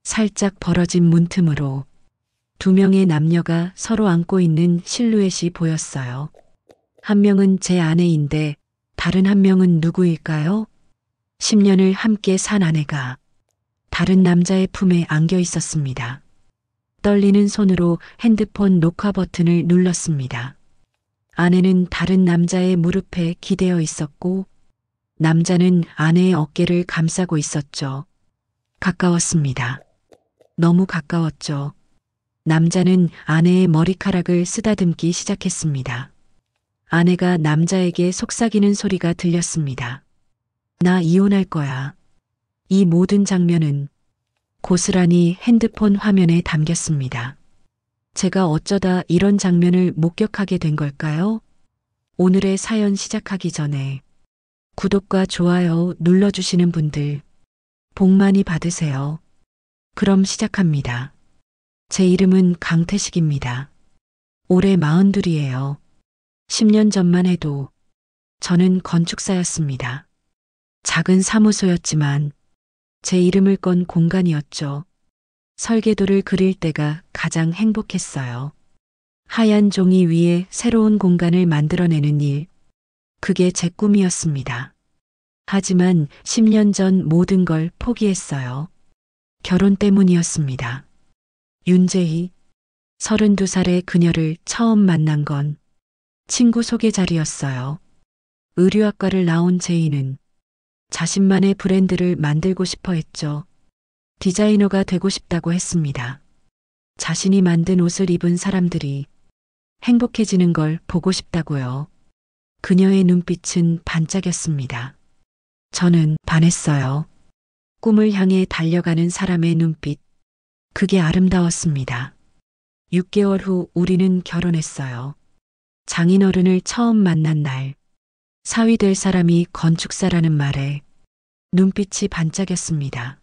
살짝 벌어진 문틈으로 두 명의 남녀가 서로 안고 있는 실루엣이 보였어요. 한 명은 제 아내인데 다른 한 명은 누구일까요? 10년을 함께 산 아내가 다른 남자의 품에 안겨 있었습니다. 떨리는 손으로 핸드폰 녹화 버튼을 눌렀습니다. 아내는 다른 남자의 무릎에 기대어 있었고 남자는 아내의 어깨를 감싸고 있었죠. 가까웠습니다. 너무 가까웠죠. 남자는 아내의 머리카락을 쓰다듬기 시작했습니다. 아내가 남자에게 속삭이는 소리가 들렸습니다. 나 이혼할 거야. 이 모든 장면은 고스란히 핸드폰 화면에 담겼습니다. 제가 어쩌다 이런 장면을 목격하게 된 걸까요? 오늘의 사연 시작하기 전에 구독과 좋아요 눌러주시는 분들 복 많이 받으세요. 그럼 시작합니다. 제 이름은 강태식입니다. 올해 42이에요. 10년 전만 해도 저는 건축사였습니다. 작은 사무소였지만 제 이름을 건 공간이었죠. 설계도를 그릴 때가 가장 행복했어요. 하얀 종이 위에 새로운 공간을 만들어내는 일, 그게 제 꿈이었습니다. 하지만 10년 전 모든 걸 포기했어요. 결혼 때문이었습니다. 윤재희, 32살의 그녀를 처음 만난 건 친구 소개 자리였어요. 의류학과를 나온 제이는 자신만의 브랜드를 만들고 싶어 했죠. 디자이너가 되고 싶다고 했습니다. 자신이 만든 옷을 입은 사람들이 행복해지는 걸 보고 싶다고요. 그녀의 눈빛은 반짝였습니다. 저는 반했어요. 꿈을 향해 달려가는 사람의 눈빛, 그게 아름다웠습니다. 6개월 후 우리는 결혼했어요. 장인어른을 처음 만난 날, 사위 될 사람이 건축사라는 말에 눈빛이 반짝였습니다.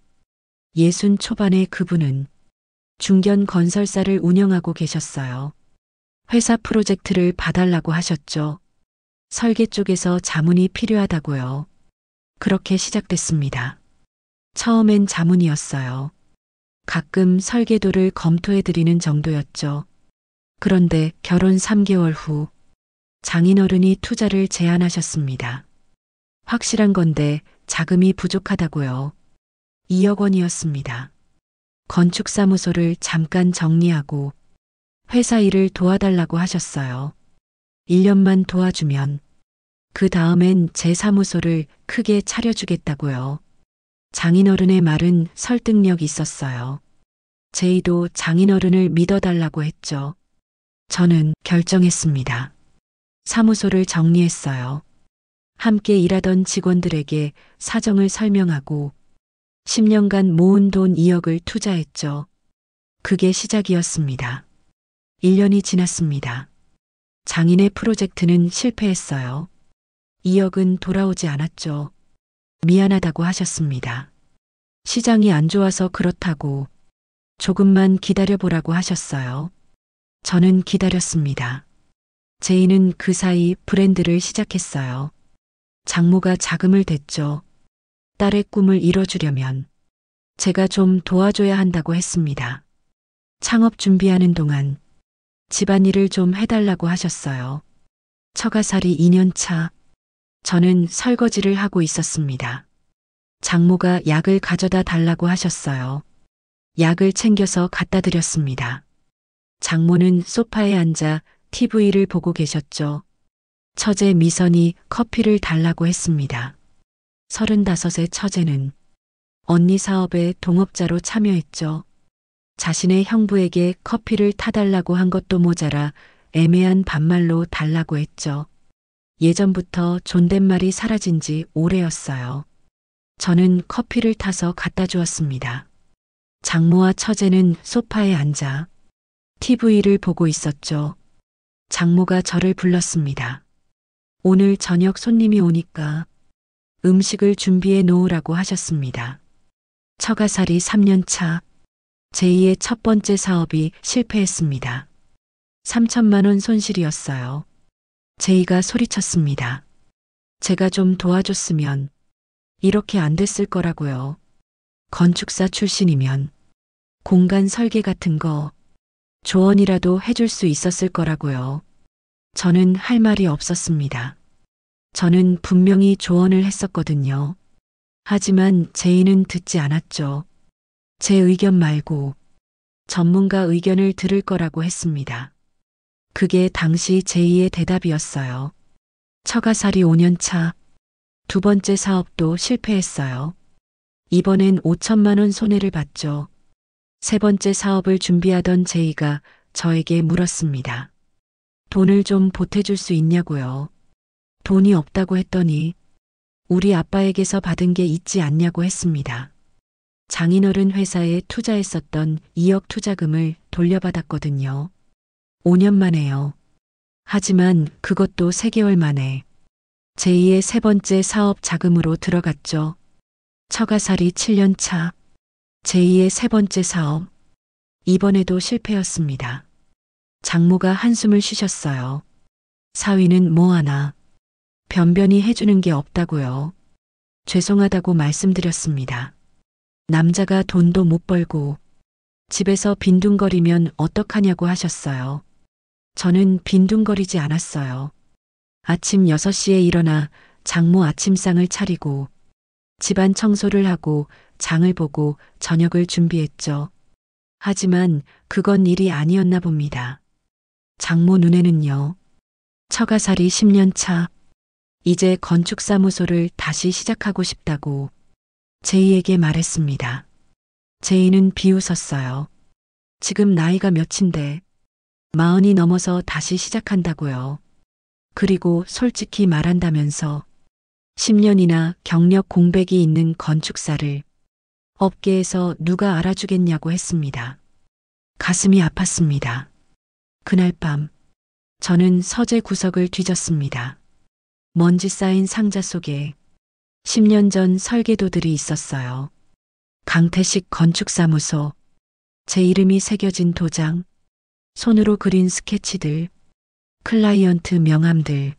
60 초반의 그분은 중견 건설사를 운영하고 계셨어요. 회사 프로젝트를 봐달라고 하셨죠. 설계 쪽에서 자문이 필요하다고요. 그렇게 시작됐습니다. 처음엔 자문이었어요. 가끔 설계도를 검토해드리는 정도였죠. 그런데 결혼 3개월 후 장인어른이 투자를 제안하셨습니다. 확실한 건데 자금이 부족하다고요. 2억 원이었습니다. 건축사무소를 잠깐 정리하고 회사 일을 도와달라고 하셨어요. 1년만 도와주면 그 다음엔 제 사무소를 크게 차려주겠다고요. 장인어른의 말은 설득력 있었어요. 제이도 장인어른을 믿어달라고 했죠. 저는 결정했습니다. 사무소를 정리했어요. 함께 일하던 직원들에게 사정을 설명하고 10년간 모은 돈 2억을 투자했죠. 그게 시작이었습니다. 1년이 지났습니다. 장인의 프로젝트는 실패했어요. 2억은 돌아오지 않았죠. 미안하다고 하셨습니다. 시장이 안 좋아서 그렇다고 조금만 기다려보라고 하셨어요. 저는 기다렸습니다. 제이는 그 사이 브랜드를 시작했어요. 장모가 자금을 댔죠. 딸의 꿈을 이뤄주려면 제가 좀 도와줘야 한다고 했습니다. 창업 준비하는 동안 집안일을 좀 해달라고 하셨어요. 처가살이 2년 차, 저는 설거지를 하고 있었습니다. 장모가 약을 가져다 달라고 하셨어요. 약을 챙겨서 갖다 드렸습니다. 장모는 소파에 앉아 TV를 보고 계셨죠. 처제 미선이 커피를 달라고 했습니다. 35의 처제는 언니 사업에 동업자로 참여했죠. 자신의 형부에게 커피를 타달라고 한 것도 모자라 애매한 반말로 달라고 했죠. 예전부터 존댓말이 사라진 지 오래였어요. 저는 커피를 타서 갖다 주었습니다. 장모와 처제는 소파에 앉아 TV를 보고 있었죠. 장모가 저를 불렀습니다. 오늘 저녁 손님이 오니까 음식을 준비해 놓으라고 하셨습니다. 처가살이 3년 차, 제2의 첫 번째 사업이 실패했습니다. 3천만 원 손실이었어요. 제이가 소리쳤습니다. 제가 좀 도와줬으면 이렇게 안 됐을 거라고요. 건축사 출신이면 공간 설계 같은 거 조언이라도 해줄 수 있었을 거라고요. 저는 할 말이 없었습니다. 저는 분명히 조언을 했었거든요. 하지만 제이는 듣지 않았죠. 제 의견 말고 전문가 의견을 들을 거라고 했습니다. 그게 당시 제이의 대답이었어요. 처가살이 5년 차, 두 번째 사업도 실패했어요. 이번엔 5천만 원 손해를 봤죠. 세 번째 사업을 준비하던 제이가 저에게 물었습니다. 돈을 좀 보태줄 수 있냐고요. 돈이 없다고 했더니 우리 아빠에게서 받은 게 있지 않냐고 했습니다. 장인어른 회사에 투자했었던 2억 투자금을 돌려받았거든요. 5년 만에요. 하지만 그것도 3개월 만에 제2의 세 번째 사업 자금으로 들어갔죠. 처가살이 7년 차, 제2의 세 번째 사업. 이번에도 실패였습니다. 장모가 한숨을 쉬셨어요. 사위는 뭐하나 변변히 해주는 게 없다고요. 죄송하다고 말씀드렸습니다. 남자가 돈도 못 벌고 집에서 빈둥거리면 어떡하냐고 하셨어요. 저는 빈둥거리지 않았어요. 아침 6시에 일어나 장모 아침상을 차리고 집안 청소를 하고 장을 보고 저녁을 준비했죠. 하지만 그건 일이 아니었나 봅니다. 장모 눈에는요. 처가살이 10년 차, 이제 건축사무소를 다시 시작하고 싶다고 제이에게 말했습니다. 제이는 비웃었어요. 지금 나이가 몇인데 40이 넘어서 다시 시작한다고요. 그리고 솔직히 말한다면서 10년이나 경력 공백이 있는 건축사를 업계에서 누가 알아주겠냐고 했습니다. 가슴이 아팠습니다. 그날 밤 저는 서재 구석을 뒤졌습니다. 먼지 쌓인 상자 속에 10년 전 설계도들이 있었어요. 강태식 건축사무소, 제 이름이 새겨진 도장, 손으로 그린 스케치들, 클라이언트 명함들,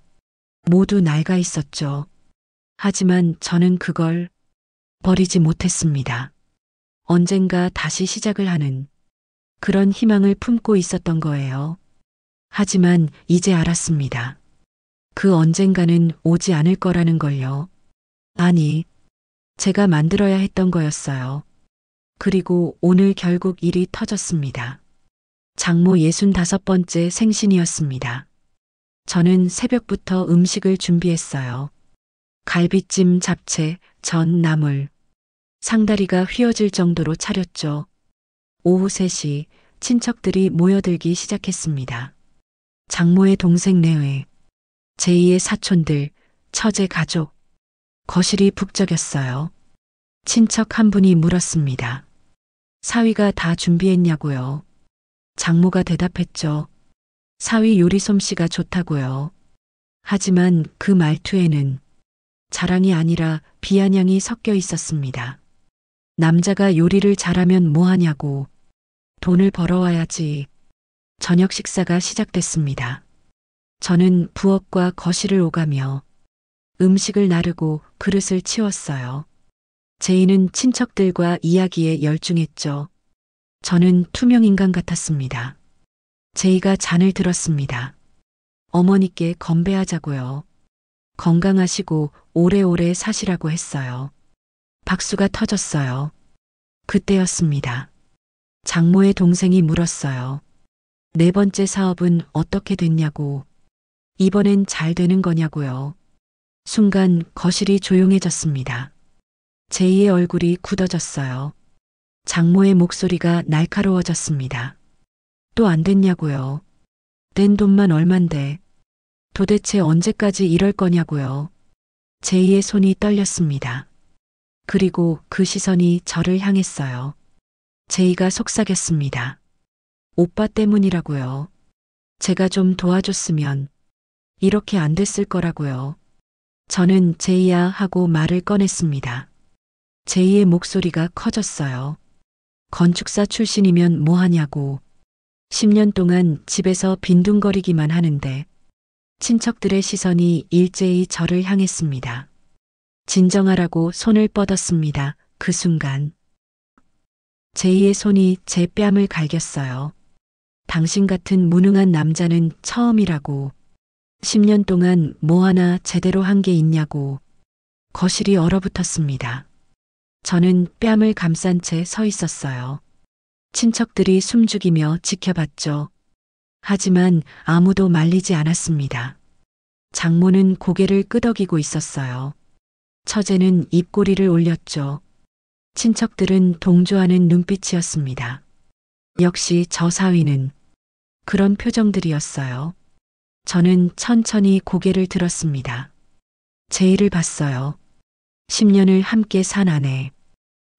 모두 낡아 있었죠. 하지만 저는 그걸 버리지 못했습니다. 언젠가 다시 시작을 하는 그런 희망을 품고 있었던 거예요. 하지만 이제 알았습니다. 그 언젠가는 오지 않을 거라는 걸요. 아니, 제가 만들어야 했던 거였어요. 그리고 오늘 결국 일이 터졌습니다. 장모 65번째 생신이었습니다. 저는 새벽부터 음식을 준비했어요. 갈비찜, 잡채, 전, 나물. 상다리가 휘어질 정도로 차렸죠. 오후 3시 친척들이 모여들기 시작했습니다. 장모의 동생 내외, 제2의 사촌들, 처제 가족. 거실이 북적였어요. 친척 한 분이 물었습니다. 사위가 다 준비했냐고요. 장모가 대답했죠. 사위 요리 솜씨가 좋다고요. 하지만 그 말투에는 자랑이 아니라 비아냥이 섞여 있었습니다. 남자가 요리를 잘하면 뭐하냐고. 돈을 벌어와야지. 저녁 식사가 시작됐습니다. 저는 부엌과 거실을 오가며 음식을 나르고 그릇을 치웠어요. 제이는 친척들과 이야기에 열중했죠. 저는 투명인간 같았습니다. 제이가 잔을 들었습니다. 어머니께 건배하자고요. 건강하시고 오래오래 사시라고 했어요. 박수가 터졌어요. 그때였습니다. 장모의 동생이 물었어요. 네 번째 사업은 어떻게 됐냐고. 이번엔 잘 되는 거냐고요. 순간 거실이 조용해졌습니다. 제이의 얼굴이 굳어졌어요. 장모의 목소리가 날카로워졌습니다. 또 안 됐냐고요. 낸 돈만 얼만데. 도대체 언제까지 이럴 거냐고요. 제이의 손이 떨렸습니다. 그리고 그 시선이 저를 향했어요. 제이가 속삭였습니다. 오빠 때문이라고요. 제가 좀 도와줬으면 이렇게 안 됐을 거라고요. 저는 제이야 하고 말을 꺼냈습니다. 제이의 목소리가 커졌어요. 건축사 출신이면 뭐 하냐고. 10년 동안 집에서 빈둥거리기만 하는데 친척들의 시선이 일제히 저를 향했습니다. 진정하라고 손을 뻗었습니다. 그 순간 제이의 손이 제 뺨을 갈겼어요. 당신 같은 무능한 남자는 처음이라고. 10년 동안 뭐 하나 제대로 한 게 있냐고. 거실이 얼어붙었습니다. 저는 뺨을 감싼 채 서 있었어요. 친척들이 숨죽이며 지켜봤죠. 하지만 아무도 말리지 않았습니다. 장모는 고개를 끄덕이고 있었어요. 처제는 입꼬리를 올렸죠. 친척들은 동조하는 눈빛이었습니다. 역시 저 사위는 그런 표정들이었어요. 저는 천천히 고개를 들었습니다. 제이를 봤어요. 10년을 함께 산 아내.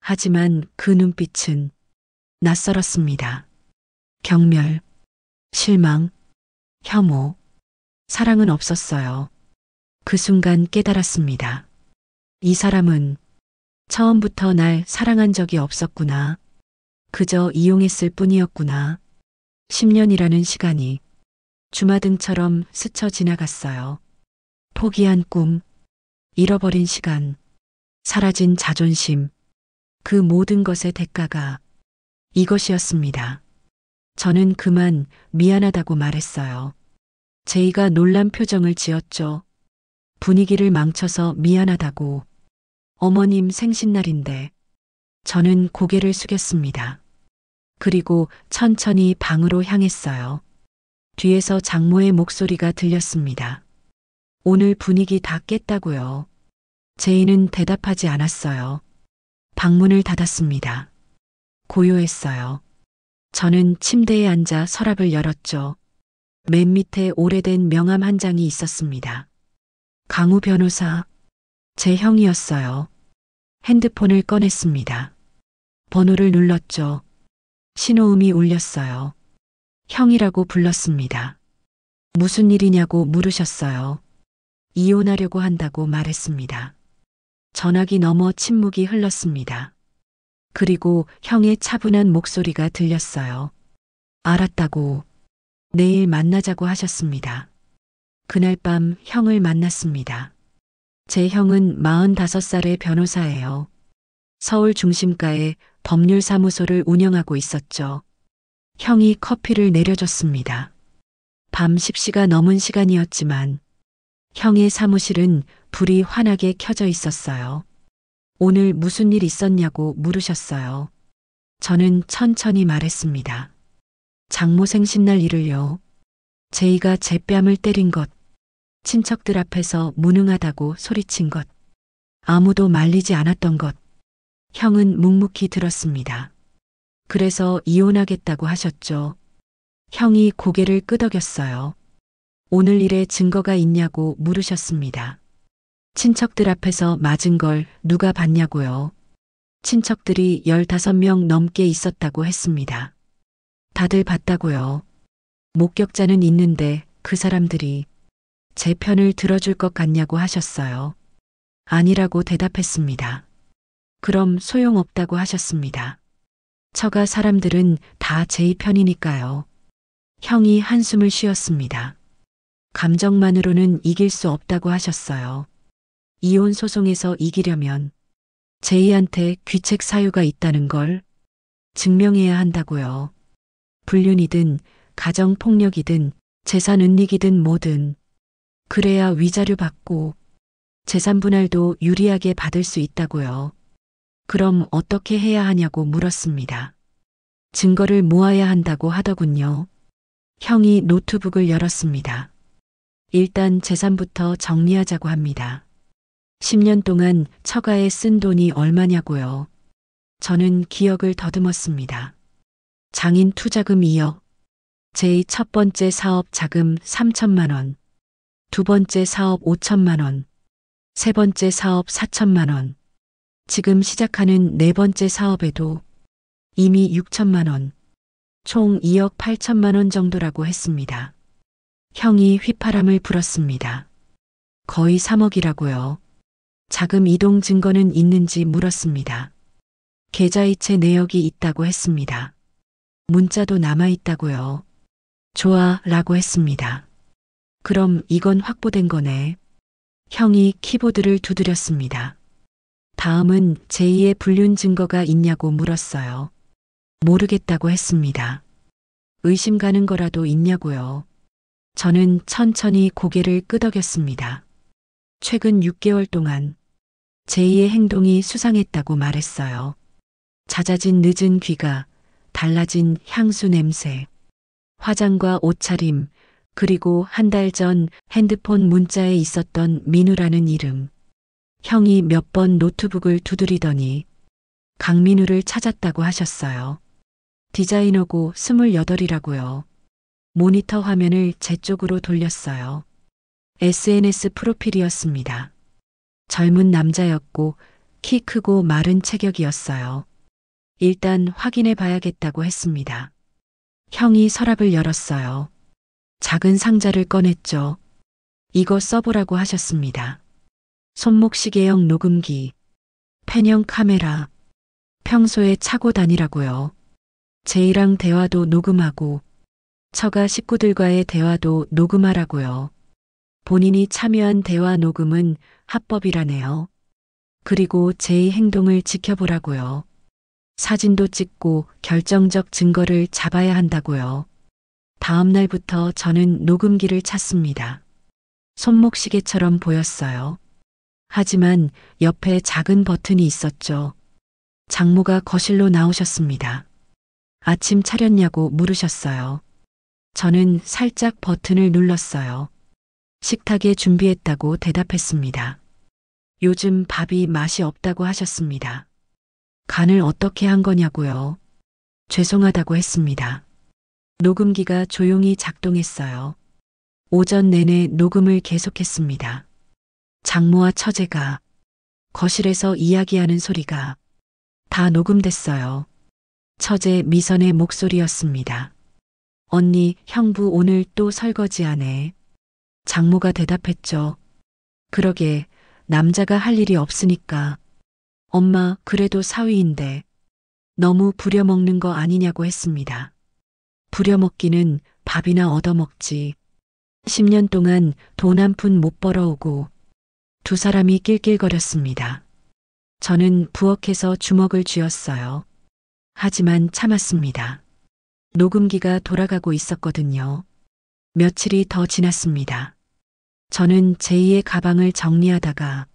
하지만 그 눈빛은 낯설었습니다. 경멸, 실망, 혐오, 사랑은 없었어요. 그 순간 깨달았습니다. 이 사람은 처음부터 날 사랑한 적이 없었구나. 그저 이용했을 뿐이었구나. 10년이라는 시간이 주마등처럼 스쳐 지나갔어요. 포기한 꿈, 잃어버린 시간, 사라진 자존심, 그 모든 것의 대가가 이것이었습니다. 저는 그만 미안하다고 말했어요. 제이가 놀란 표정을 지었죠. 분위기를 망쳐서 미안하다고. 어머님 생신날인데. 저는 고개를 숙였습니다. 그리고 천천히 방으로 향했어요. 뒤에서 장모의 목소리가 들렸습니다. 오늘 분위기 다 깼다고요. 제이는 대답하지 않았어요. 방문을 닫았습니다. 고요했어요. 저는 침대에 앉아 서랍을 열었죠. 맨 밑에 오래된 명함 한 장이 있었습니다. 강우 변호사, 제 형이었어요. 핸드폰을 꺼냈습니다. 번호를 눌렀죠. 신호음이 울렸어요. 형이라고 불렀습니다. 무슨 일이냐고 물으셨어요. 이혼하려고 한다고 말했습니다. 전화기 너머 침묵이 흘렀습니다. 그리고 형의 차분한 목소리가 들렸어요. 알았다고. 내일 만나자고 하셨습니다. 그날 밤 형을 만났습니다. 제 형은 45살의 변호사예요. 서울 중심가에 법률사무소를 운영하고 있었죠. 형이 커피를 내려줬습니다. 밤 10시가 넘은 시간이었지만 형의 사무실은 불이 환하게 켜져 있었어요. 오늘 무슨 일 있었냐고 물으셨어요. 저는 천천히 말했습니다. 장모 생신날 일을요. 제이가 제 뺨을 때린 것, 친척들 앞에서 무능하다고 소리친 것, 아무도 말리지 않았던 것. 형은 묵묵히 들었습니다. 그래서 이혼하겠다고 하셨죠. 형이 고개를 끄덕였어요. 오늘 일에 증거가 있냐고 물으셨습니다. 친척들 앞에서 맞은 걸 누가 봤냐고요. 친척들이 15명 넘게 있었다고 했습니다. 다들 봤다고요. 목격자는 있는데 그 사람들이 제 편을 들어줄 것 같냐고 하셨어요. 아니라고 대답했습니다. 그럼 소용없다고 하셨습니다. 처가 사람들은 다 제 편이니까요. 형이 한숨을 쉬었습니다. 감정만으로는 이길 수 없다고 하셨어요. 이혼 소송에서 이기려면 제이한테 귀책 사유가 있다는 걸 증명해야 한다고요. 불륜이든 가정폭력이든 재산 은닉이든 뭐든 그래야 위자료 받고 재산 분할도 유리하게 받을 수 있다고요. 그럼 어떻게 해야 하냐고 물었습니다. 증거를 모아야 한다고 하더군요. 형이 노트북을 열었습니다. 일단 재산부터 정리하자고 합니다. 10년 동안 처가에 쓴 돈이 얼마냐고요. 저는 기억을 더듬었습니다. 장인 투자금 2억, 제이 첫 번째 사업 자금 3천만 원, 두 번째 사업 5천만 원, 세 번째 사업 4천만 원, 지금 시작하는 네 번째 사업에도 이미 6천만 원, 총 2억 8천만 원 정도라고 했습니다. 형이 휘파람을 불었습니다. 거의 3억이라고요. 자금 이동 증거는 있는지 물었습니다. 계좌이체 내역이 있다고 했습니다. 문자도 남아있다고요. 좋아 라고 했습니다. 그럼 이건 확보된 거네. 형이 키보드를 두드렸습니다. 다음은 제2의 불륜 증거가 있냐고 물었어요. 모르겠다고 했습니다. 의심 가는 거라도 있냐고요. 저는 천천히 고개를 끄덕였습니다. 최근 6개월 동안 제이의 행동이 수상했다고 말했어요. 잦아진 늦은 귀가, 달라진 향수 냄새, 화장과 옷차림, 그리고 한 달 전 핸드폰 문자에 있었던 민우라는 이름. 형이 몇 번 노트북을 두드리더니 강민우를 찾았다고 하셨어요. 디자이너고 28이라고요. 모니터 화면을 제 쪽으로 돌렸어요. SNS 프로필이었습니다. 젊은 남자였고 키 크고 마른 체격이었어요. 일단 확인해 봐야겠다고 했습니다. 형이 서랍을 열었어요. 작은 상자를 꺼냈죠. 이거 써보라고 하셨습니다. 손목시계형 녹음기, 펜형 카메라, 평소에 차고 다니라고요. 제이랑 대화도 녹음하고 처가 식구들과의 대화도 녹음하라고요. 본인이 참여한 대화 녹음은 합법이라네요. 그리고 제이 행동을 지켜보라고요. 사진도 찍고 결정적 증거를 잡아야 한다고요. 다음 날부터 저는 녹음기를 찾습니다. 손목시계처럼 보였어요. 하지만 옆에 작은 버튼이 있었죠. 장모가 거실로 나오셨습니다. 아침 차렸냐고 물으셨어요. 저는 살짝 버튼을 눌렀어요. 식탁에 준비했다고 대답했습니다. 요즘 밥이 맛이 없다고 하셨습니다. 간을 어떻게 한 거냐고요. 죄송하다고 했습니다. 녹음기가 조용히 작동했어요. 오전 내내 녹음을 계속했습니다. 장모와 처제가 거실에서 이야기하는 소리가 다 녹음됐어요. 처제 미선의 목소리였습니다. 언니, 형부 오늘 또 설거지하네. 장모가 대답했죠. 그러게, 남자가 할 일이 없으니까. 엄마, 그래도 사위인데 너무 부려먹는 거 아니냐고 했습니다. 부려먹기는 밥이나 얻어먹지. 10년 동안 돈 한 푼 못 벌어오고 두 사람이 낄낄거렸습니다. 저는 부엌에서 주먹을 쥐었어요. 하지만 참았습니다. 녹음기가 돌아가고 있었거든요. 며칠이 더 지났습니다. 저는 제이의 가방을 정리하다가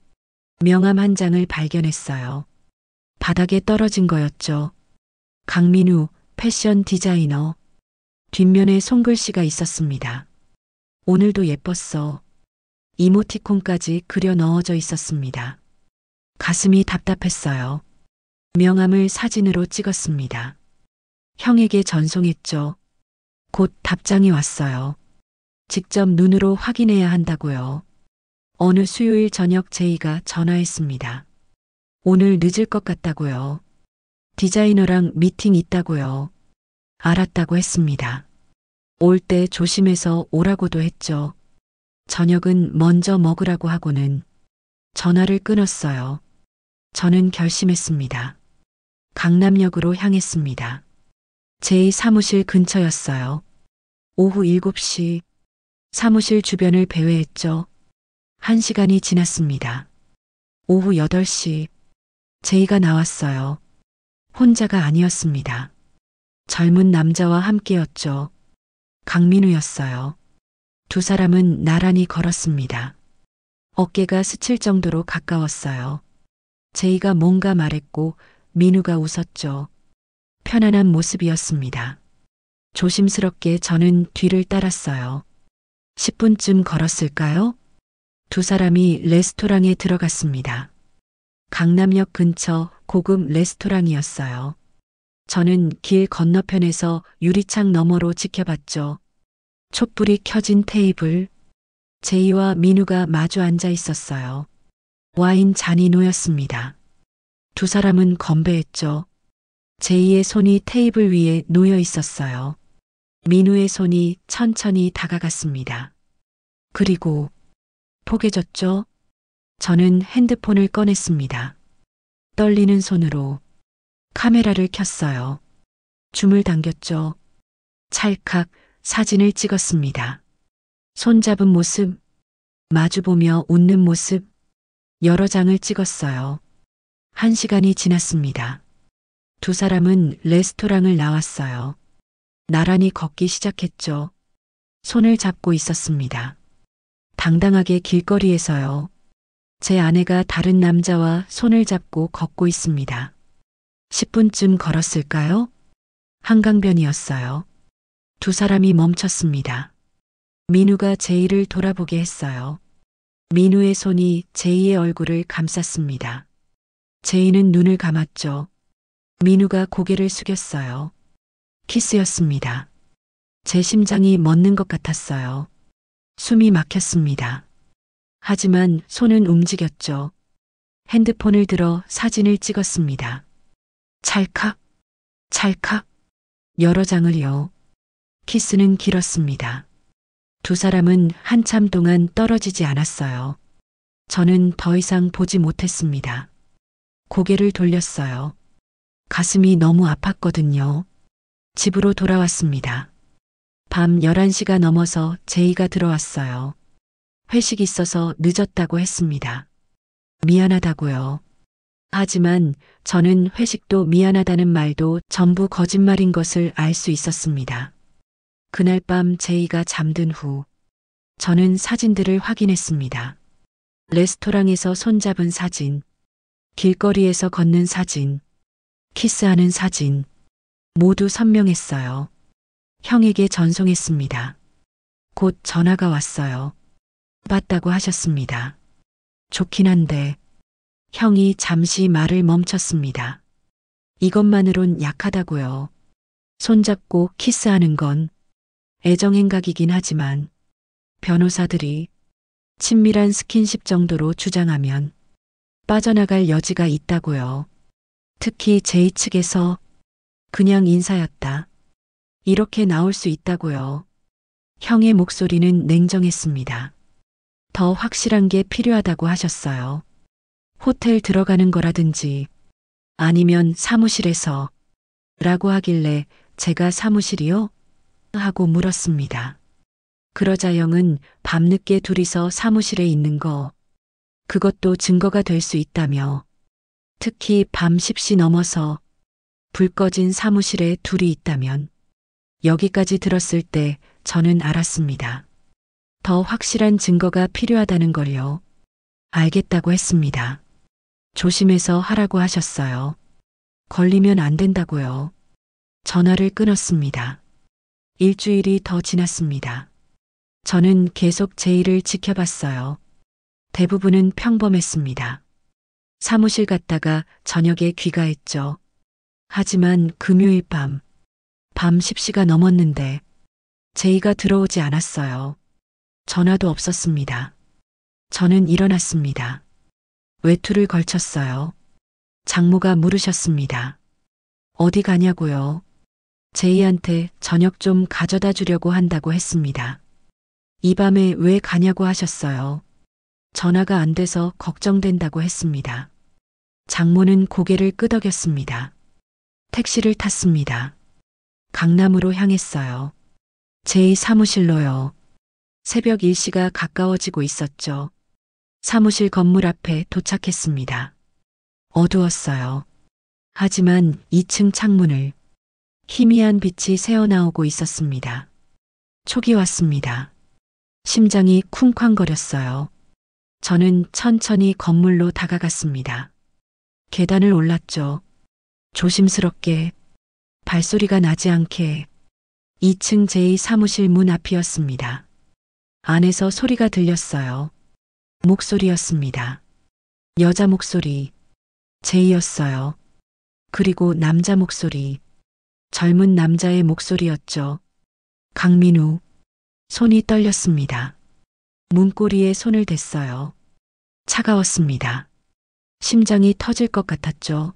명함 한 장을 발견했어요. 바닥에 떨어진 거였죠. 강민우, 패션 디자이너. 뒷면에 손글씨가 있었습니다. 오늘도 예뻤어. 이모티콘까지 그려 넣어져 있었습니다. 가슴이 답답했어요. 명함을 사진으로 찍었습니다. 형에게 전송했죠. 곧 답장이 왔어요. 직접 눈으로 확인해야 한다고요. 어느 수요일 저녁 제이가 전화했습니다. 오늘 늦을 것 같다고요. 디자이너랑 미팅 있다고요. 알았다고 했습니다. 올 때 조심해서 오라고도 했죠. 저녁은 먼저 먹으라고 하고는 전화를 끊었어요. 저는 결심했습니다. 강남역으로 향했습니다. 제이 사무실 근처였어요. 오후 7시 사무실 주변을 배회했죠. 1시간이 지났습니다. 오후 8시 제이가 나왔어요. 혼자가 아니었습니다. 젊은 남자와 함께였죠. 강민우였어요. 두 사람은 나란히 걸었습니다. 어깨가 스칠 정도로 가까웠어요. 제이가 뭔가 말했고 민우가 웃었죠. 편안한 모습이었습니다. 조심스럽게 저는 뒤를 따랐어요. 10분쯤 걸었을까요? 두 사람이 레스토랑에 들어갔습니다. 강남역 근처 고급 레스토랑이었어요. 저는 길 건너편에서 유리창 너머로 지켜봤죠. 촛불이 켜진 테이블, 제이와 민우가 마주 앉아 있었어요. 와인 잔이 놓였습니다. 두 사람은 건배했죠. 제이의 손이 테이블 위에 놓여 있었어요. 민우의 손이 천천히 다가갔습니다. 그리고 포개졌죠? 저는 핸드폰을 꺼냈습니다. 떨리는 손으로 카메라를 켰어요. 줌을 당겼죠. 찰칵 사진을 찍었습니다. 손잡은 모습, 마주보며 웃는 모습, 여러 장을 찍었어요. 1시간이 지났습니다. 두 사람은 레스토랑을 나왔어요. 나란히 걷기 시작했죠. 손을 잡고 있었습니다. 당당하게 길거리에서요. 제 아내가 다른 남자와 손을 잡고 걷고 있습니다. 10분쯤 걸었을까요? 한강변이었어요. 두 사람이 멈췄습니다. 민우가 제이를 돌아보게 했어요. 민우의 손이 제이의 얼굴을 감쌌습니다. 제이는 눈을 감았죠. 민우가 고개를 숙였어요. 키스였습니다. 제 심장이 멎는 것 같았어요. 숨이 막혔습니다. 하지만 손은 움직였죠. 핸드폰을 들어 사진을 찍었습니다. 찰칵, 찰칵, 여러 장을요. 키스는 길었습니다. 두 사람은 한참 동안 떨어지지 않았어요. 저는 더 이상 보지 못했습니다. 고개를 돌렸어요. 가슴이 너무 아팠거든요. 집으로 돌아왔습니다. 밤 11시가 넘어서 제이가 들어왔어요. 회식 있어서 늦었다고 했습니다. 미안하다고요. 하지만 저는 회식도 미안하다는 말도 전부 거짓말인 것을 알 수 있었습니다. 그날 밤 제이가 잠든 후 저는 사진들을 확인했습니다. 레스토랑에서 손잡은 사진, 길거리에서 걷는 사진, 키스하는 사진, 모두 선명했어요. 형에게 전송했습니다. 곧 전화가 왔어요. 봤다고 하셨습니다. 좋긴 한데 형이 잠시 말을 멈췄습니다. 이것만으론 약하다고요. 손잡고 키스하는 건 애정행각이긴 하지만 변호사들이 친밀한 스킨십 정도로 주장하면 빠져나갈 여지가 있다고요. 특히 제이 측에서 그냥 인사였다. 이렇게 나올 수 있다고요. 형의 목소리는 냉정했습니다. 더 확실한 게 필요하다고 하셨어요. 호텔 들어가는 거라든지 아니면 사무실에서 라고 하길래 제가 사무실이요? 하고 물었습니다. 그러자 형은 밤늦게 둘이서 사무실에 있는 거 그것도 증거가 될 수 있다며 특히 밤 10시 넘어서 불 꺼진 사무실에 둘이 있다면 여기까지 들었을 때 저는 알았습니다. 더 확실한 증거가 필요하다는 걸요. 알겠다고 했습니다. 조심해서 하라고 하셨어요. 걸리면 안 된다고요. 전화를 끊었습니다. 일주일이 더 지났습니다. 저는 계속 제이를 지켜봤어요. 대부분은 평범했습니다. 사무실 갔다가 저녁에 귀가했죠. 하지만 금요일 밤 10시가 넘었는데 제이가 들어오지 않았어요. 전화도 없었습니다. 저는 일어났습니다. 외투를 걸쳤어요. 장모가 물으셨습니다. 어디 가냐고요? 제이한테 저녁 좀 가져다 주려고 한다고 했습니다. 이 밤에 왜 가냐고 하셨어요. 전화가 안 돼서 걱정된다고 했습니다. 장모는 고개를 끄덕였습니다. 택시를 탔습니다. 강남으로 향했어요. 제이 사무실로요. 새벽 1시가 가까워지고 있었죠. 사무실 건물 앞에 도착했습니다. 어두웠어요. 하지만 2층 창문을 희미한 빛이 새어나오고 있었습니다. 촉이 왔습니다. 심장이 쿵쾅거렸어요. 저는 천천히 건물로 다가갔습니다. 계단을 올랐죠. 조심스럽게 발소리가 나지 않게 2층 제이 사무실 문 앞이었습니다. 안에서 소리가 들렸어요. 목소리였습니다. 여자 목소리, 제이였어요. 그리고 남자 목소리, 젊은 남자의 목소리였죠. 강민우. 손이 떨렸습니다. 문고리에 손을 댔어요. 차가웠습니다. 심장이 터질 것 같았죠.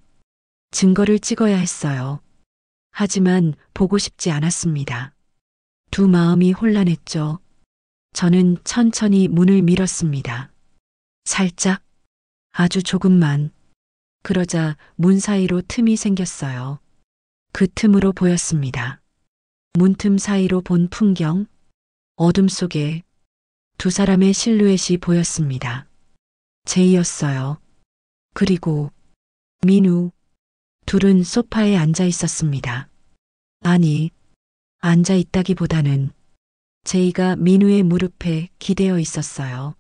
증거를 찍어야 했어요. 하지만 보고 싶지 않았습니다. 두 마음이 혼란했죠. 저는 천천히 문을 밀었습니다. 살짝, 아주 조금만. 그러자 문 사이로 틈이 생겼어요. 그 틈으로 보였습니다. 문틈 사이로 본 풍경, 어둠 속에 두 사람의 실루엣이 보였습니다. 제이였어요. 그리고 민우, 둘은 소파에 앉아 있었습니다. 아니, 앉아 있다기보다는 제이가 민우의 무릎에 기대어 있었어요.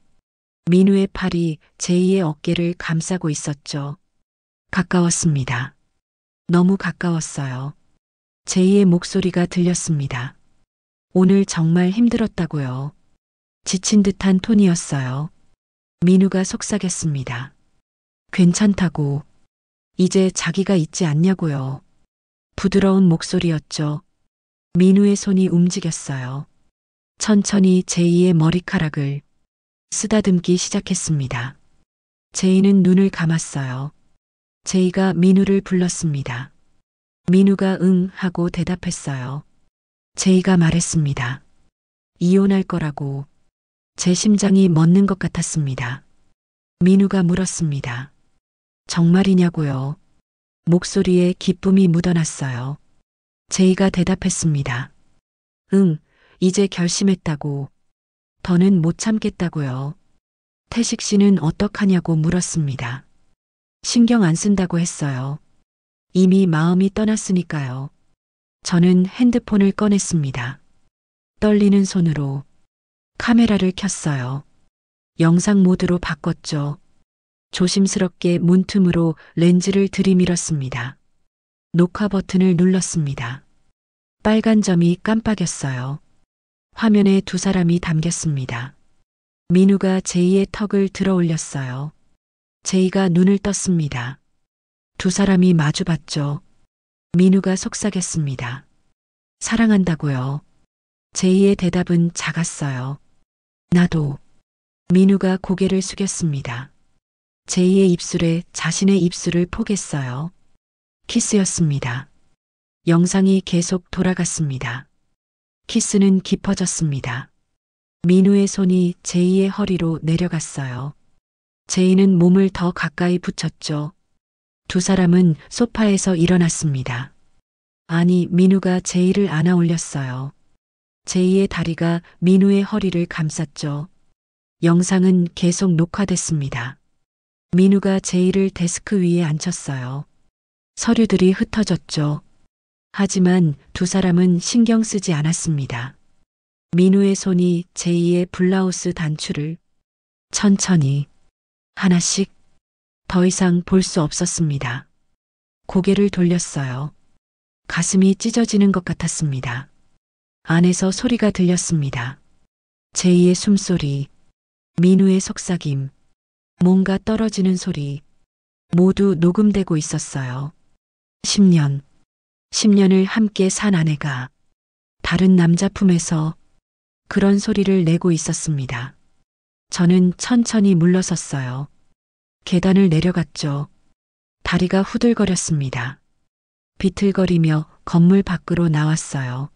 민우의 팔이 제이의 어깨를 감싸고 있었죠. 가까웠습니다. 너무 가까웠어요. 제이의 목소리가 들렸습니다. 오늘 정말 힘들었다고요. 지친 듯한 톤이었어요. 민우가 속삭였습니다. 괜찮다고. 이제 자기가 있지 않냐고요. 부드러운 목소리였죠. 민우의 손이 움직였어요. 천천히 제이의 머리카락을 쓰다듬기 시작했습니다. 제이는 눈을 감았어요. 제이가 민우를 불렀습니다. 민우가 응 하고 대답했어요. 제이가 말했습니다. 이혼할 거라고. 제 심장이 멎는 것 같았습니다. 민우가 물었습니다. 정말이냐고요. 목소리에 기쁨이 묻어났어요. 제이가 대답했습니다. 응, 이제 결심했다고. 더는 못 참겠다고요. 태식 씨는 어떡하냐고 물었습니다. 신경 안 쓴다고 했어요. 이미 마음이 떠났으니까요. 저는 핸드폰을 꺼냈습니다. 떨리는 손으로 카메라를 켰어요. 영상 모드로 바꿨죠. 조심스럽게 문틈으로 렌즈를 들이밀었습니다. 녹화 버튼을 눌렀습니다. 빨간 점이 깜빡였어요. 화면에 두 사람이 담겼습니다. 민우가 제이의 턱을 들어 올렸어요. 제이가 눈을 떴습니다. 두 사람이 마주봤죠. 민우가 속삭였습니다. 사랑한다고요. 제이의 대답은 작았어요. 나도. 민우가 고개를 숙였습니다. 제이의 입술에 자신의 입술을 포겠어요. 키스였습니다. 영상이 계속 돌아갔습니다. 키스는 깊어졌습니다. 민우의 손이 제이의 허리로 내려갔어요. 제이는 몸을 더 가까이 붙였죠. 두 사람은 소파에서 일어났습니다. 아니, 민우가 제이를 안아 올렸어요. 제이의 다리가 민우의 허리를 감쌌죠. 영상은 계속 녹화됐습니다. 민우가 제이를 데스크 위에 앉혔어요. 서류들이 흩어졌죠. 하지만 두 사람은 신경 쓰지 않았습니다. 민우의 손이 제이의 블라우스 단추를 천천히 하나씩 더 이상 볼 수 없었습니다. 고개를 돌렸어요. 가슴이 찢어지는 것 같았습니다. 안에서 소리가 들렸습니다. 제이의 숨소리, 민우의 속삭임, 뭔가 떨어지는 소리, 모두 녹음되고 있었어요. 10년을 함께 산 아내가 다른 남자 품에서 그런 소리를 내고 있었습니다. 저는 천천히 물러섰어요. 계단을 내려갔죠. 다리가 후들거렸습니다. 비틀거리며 건물 밖으로 나왔어요.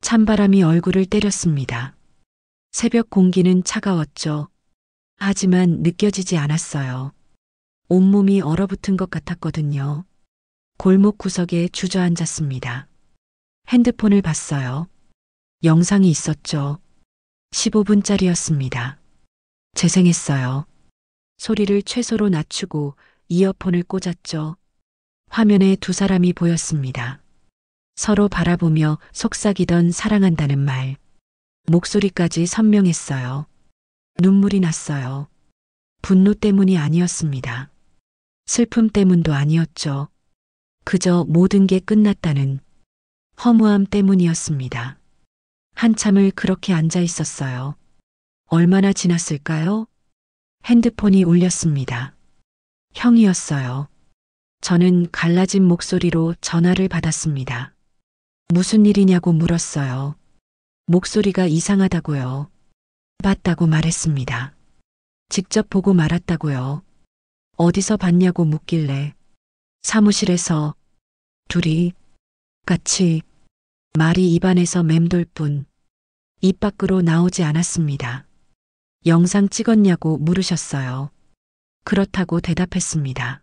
찬바람이 얼굴을 때렸습니다. 새벽 공기는 차가웠죠. 하지만 느껴지지 않았어요. 온몸이 얼어붙은 것 같았거든요. 골목 구석에 주저앉았습니다. 핸드폰을 봤어요. 영상이 있었죠. 15분짜리였습니다. 재생했어요. 소리를 최소로 낮추고 이어폰을 꽂았죠. 화면에 두 사람이 보였습니다. 서로 바라보며 속삭이던 사랑한다는 말. 목소리까지 선명했어요. 눈물이 났어요. 분노 때문이 아니었습니다. 슬픔 때문도 아니었죠. 그저 모든 게 끝났다는 허무함 때문이었습니다. 한참을 그렇게 앉아 있었어요. 얼마나 지났을까요? 핸드폰이 울렸습니다. 형이었어요. 저는 갈라진 목소리로 전화를 받았습니다. 무슨 일이냐고 물었어요. 목소리가 이상하다고요. 봤다고 말했습니다. 직접 보고 말았다고요. 어디서 봤냐고 묻길래 사무실에서 둘이 같이 말이 입안에서 맴돌 뿐 입 밖으로 나오지 않았습니다. 영상 찍었냐고 물으셨어요. 그렇다고 대답했습니다.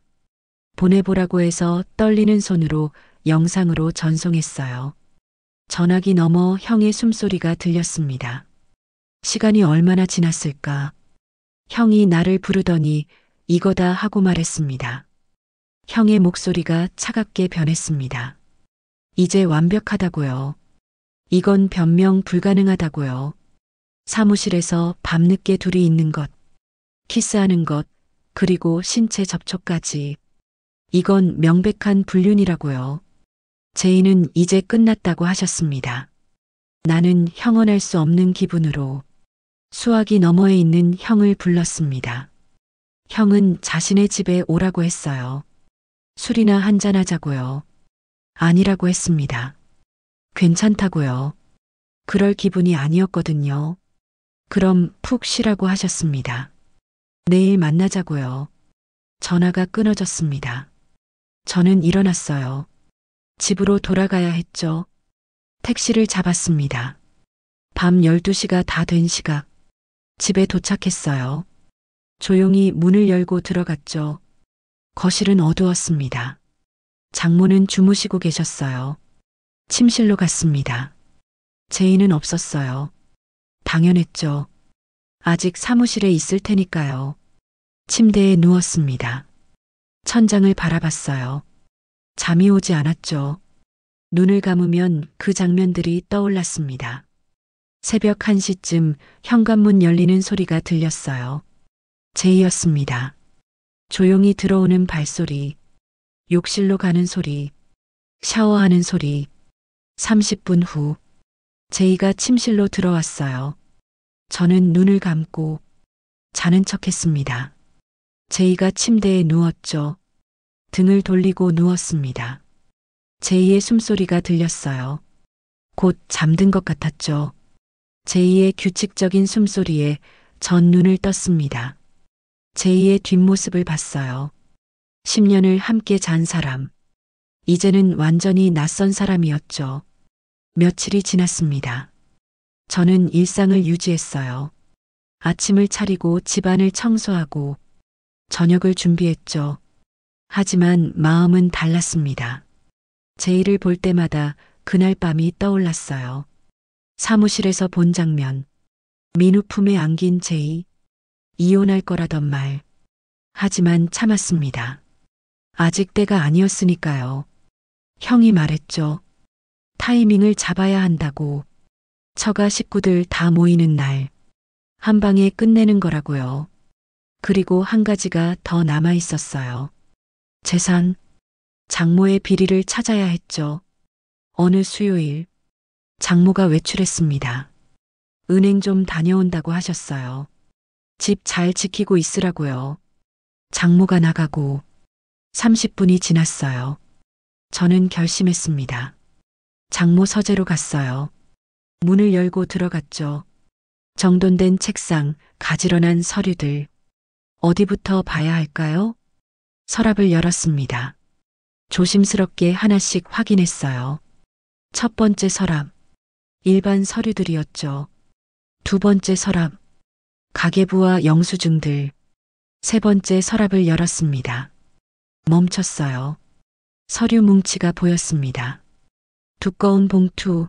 보내보라고 해서 떨리는 손으로 영상으로 전송했어요. 전화기 너머 형의 숨소리가 들렸습니다. 시간이 얼마나 지났을까? 형이 나를 부르더니 이거다 하고 말했습니다. 형의 목소리가 차갑게 변했습니다. 이제 완벽하다고요. 이건 변명 불가능하다고요. 사무실에서 밤늦게 둘이 있는 것, 키스하는 것, 그리고 신체 접촉까지. 이건 명백한 불륜이라고요. 제이는 이제 끝났다고 하셨습니다. 나는 형언할 수 없는 기분으로 수화기 너머에 있는 형을 불렀습니다. 형은 자신의 집에 오라고 했어요. 술이나 한잔하자고요. 아니라고 했습니다. 괜찮다고요. 그럴 기분이 아니었거든요. 그럼 푹 쉬라고 하셨습니다. 내일 만나자고요. 전화가 끊어졌습니다. 저는 일어났어요. 집으로 돌아가야 했죠. 택시를 잡았습니다. 밤 12시가 다 된 시각. 집에 도착했어요. 조용히 문을 열고 들어갔죠. 거실은 어두웠습니다. 장모는 주무시고 계셨어요. 침실로 갔습니다. 제이는 없었어요. 당연했죠. 아직 사무실에 있을 테니까요. 침대에 누웠습니다. 천장을 바라봤어요. 잠이 오지 않았죠. 눈을 감으면 그 장면들이 떠올랐습니다. 새벽 1시쯤 현관문 열리는 소리가 들렸어요. 제이였습니다. 조용히 들어오는 발소리, 욕실로 가는 소리, 샤워하는 소리. 30분 후, 제이가 침실로 들어왔어요. 저는 눈을 감고 자는 척했습니다. 제이가 침대에 누웠죠. 등을 돌리고 누웠습니다. 제이의 숨소리가 들렸어요. 곧 잠든 것 같았죠. 제이의 규칙적인 숨소리에 전 눈을 떴습니다. 제이의 뒷모습을 봤어요. 10년을 함께 잔 사람. 이제는 완전히 낯선 사람이었죠. 며칠이 지났습니다. 저는 일상을 유지했어요. 아침을 차리고 집안을 청소하고 저녁을 준비했죠. 하지만 마음은 달랐습니다. 제이를 볼 때마다 그날 밤이 떠올랐어요. 사무실에서 본 장면, 민우 품에 안긴 제이, 이혼할 거라던 말. 하지만 참았습니다. 아직 때가 아니었으니까요. 형이 말했죠. 타이밍을 잡아야 한다고. 처가 식구들 다 모이는 날. 한 방에 끝내는 거라고요. 그리고 한 가지가 더 남아 있었어요. 재산. 장모의 비리를 찾아야 했죠. 어느 수요일, 장모가 외출했습니다. 은행 좀 다녀온다고 하셨어요. 집 잘 지키고 있으라고요. 장모가 나가고 30분이 지났어요. 저는 결심했습니다. 장모 서재로 갔어요. 문을 열고 들어갔죠. 정돈된 책상, 가지런한 서류들. 어디부터 봐야 할까요? 서랍을 열었습니다. 조심스럽게 하나씩 확인했어요. 첫 번째 서랍, 일반 서류들이었죠. 두 번째 서랍, 가계부와 영수증들. 세 번째 서랍을 열었습니다. 멈췄어요. 서류 뭉치가 보였습니다. 두꺼운 봉투,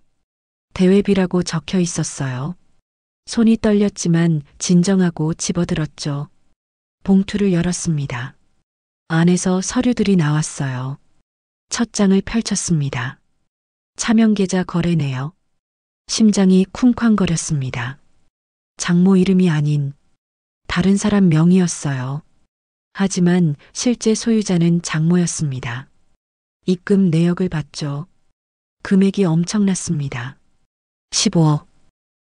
대외비라고 적혀 있었어요. 손이 떨렸지만 진정하고 집어들었죠. 봉투를 열었습니다. 안에서 서류들이 나왔어요. 첫 장을 펼쳤습니다. 차명계좌 거래네요. 심장이 쿵쾅거렸습니다. 장모 이름이 아닌 다른 사람 명의였어요. 하지만 실제 소유자는 장모였습니다. 입금 내역을 봤죠. 금액이 엄청났습니다. 15억.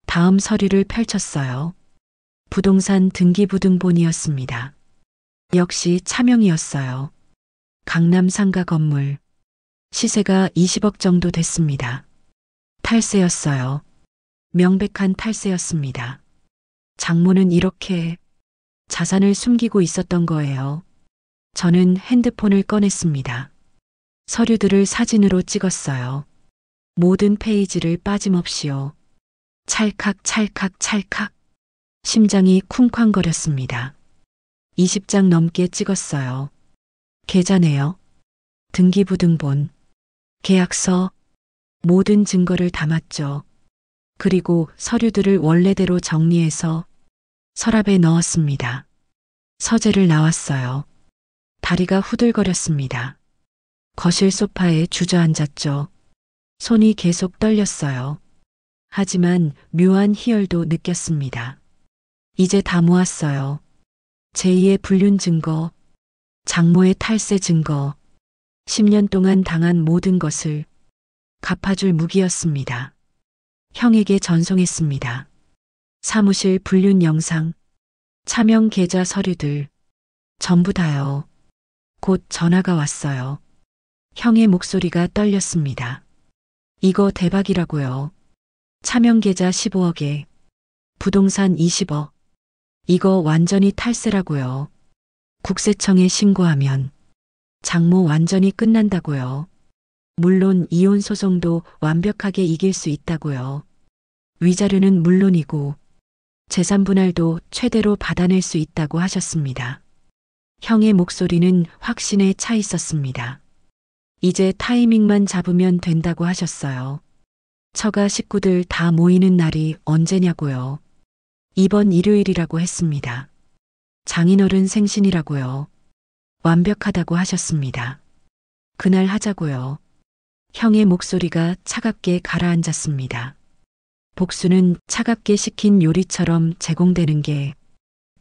다음 서류를 펼쳤어요. 부동산 등기부등본이었습니다. 역시 차명이었어요. 강남 상가 건물. 시세가 20억 정도 됐습니다. 탈세였어요. 명백한 탈세였습니다. 장모는 이렇게 자산을 숨기고 있었던 거예요. 저는 핸드폰을 꺼냈습니다. 서류들을 사진으로 찍었어요. 모든 페이지를 빠짐없이요. 찰칵 찰칵 찰칵. 심장이 쿵쾅거렸습니다. 20장 넘게 찍었어요. 계좌네요. 등기부등본, 계약서, 모든 증거를 담았죠. 그리고 서류들을 원래대로 정리해서 서랍에 넣었습니다. 서재를 나왔어요. 다리가 후들거렸습니다. 거실 소파에 주저앉았죠. 손이 계속 떨렸어요. 하지만 묘한 희열도 느꼈습니다. 이제 다 모았어요. 제2의 불륜 증거, 장모의 탈세 증거, 10년 동안 당한 모든 것을 갚아줄 무기였습니다. 형에게 전송했습니다. 사무실 불륜 영상, 차명 계좌 서류들, 전부 다요. 곧 전화가 왔어요. 형의 목소리가 떨렸습니다. 이거 대박이라고요. 차명 계좌 15억에 부동산 20억. 이거 완전히 탈세라고요. 국세청에 신고하면 장모 완전히 끝난다고요. 물론 이혼 소송도 완벽하게 이길 수 있다고요. 위자료는 물론이고 재산 분할도 최대로 받아낼 수 있다고 하셨습니다. 형의 목소리는 확신에 차 있었습니다. 이제 타이밍만 잡으면 된다고 하셨어요. 처가 식구들 다 모이는 날이 언제냐고요. 이번 일요일이라고 했습니다. 장인어른 생신이라고요. 완벽하다고 하셨습니다. 그날 하자고요. 형의 목소리가 차갑게 가라앉았습니다. 복수는 차갑게 식힌 요리처럼 제공되는 게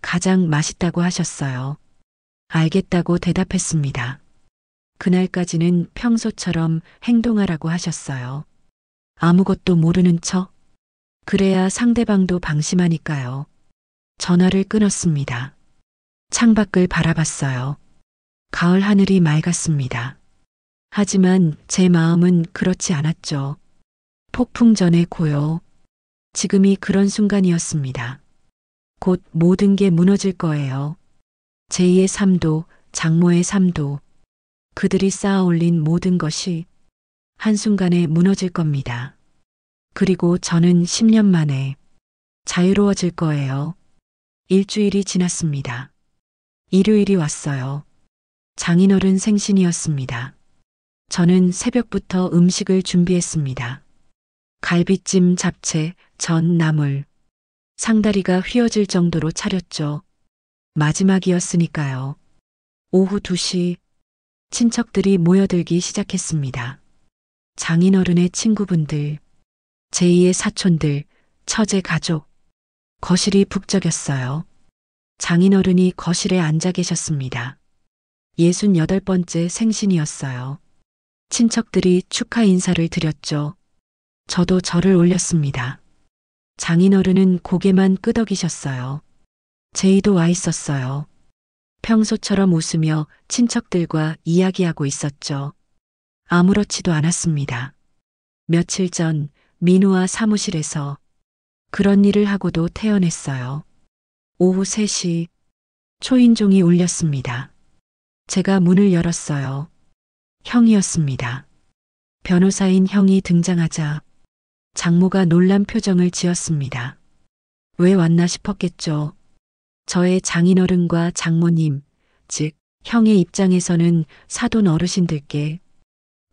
가장 맛있다고 하셨어요. 알겠다고 대답했습니다. 그날까지는 평소처럼 행동하라고 하셨어요. 아무것도 모르는 척. 그래야 상대방도 방심하니까요. 전화를 끊었습니다. 창밖을 바라봤어요. 가을 하늘이 맑았습니다. 하지만 제 마음은 그렇지 않았죠. 폭풍 전의 고요. 지금이 그런 순간이었습니다. 곧 모든 게 무너질 거예요. 제2의 삶도, 장모의 삶도, 그들이 쌓아 올린 모든 것이 한순간에 무너질 겁니다. 그리고 저는 10년 만에 자유로워질 거예요. 일주일이 지났습니다. 일요일이 왔어요. 장인어른 생신이었습니다. 저는 새벽부터 음식을 준비했습니다. 갈비찜, 잡채, 전, 나물. 상다리가 휘어질 정도로 차렸죠. 마지막이었으니까요. 오후 2시 친척들이 모여들기 시작했습니다. 장인어른의 친구분들, 제2의 사촌들, 처제 가족. 거실이 북적였어요. 장인어른이 거실에 앉아 계셨습니다. 68번째 생신이었어요. 친척들이 축하 인사를 드렸죠. 저도 절을 올렸습니다. 장인어른은 고개만 끄덕이셨어요. 제이도 와 있었어요. 평소처럼 웃으며 친척들과 이야기하고 있었죠. 아무렇지도 않았습니다. 며칠 전 민우와 사무실에서 그런 일을 하고도 태어났어요. 오후 3시 초인종이 울렸습니다. 제가 문을 열었어요. 형이었습니다. 변호사인 형이 등장하자 장모가 놀란 표정을 지었습니다. 왜 왔나 싶었겠죠. 저의 장인어른과 장모님, 즉 형의 입장에서는 사돈 어르신들께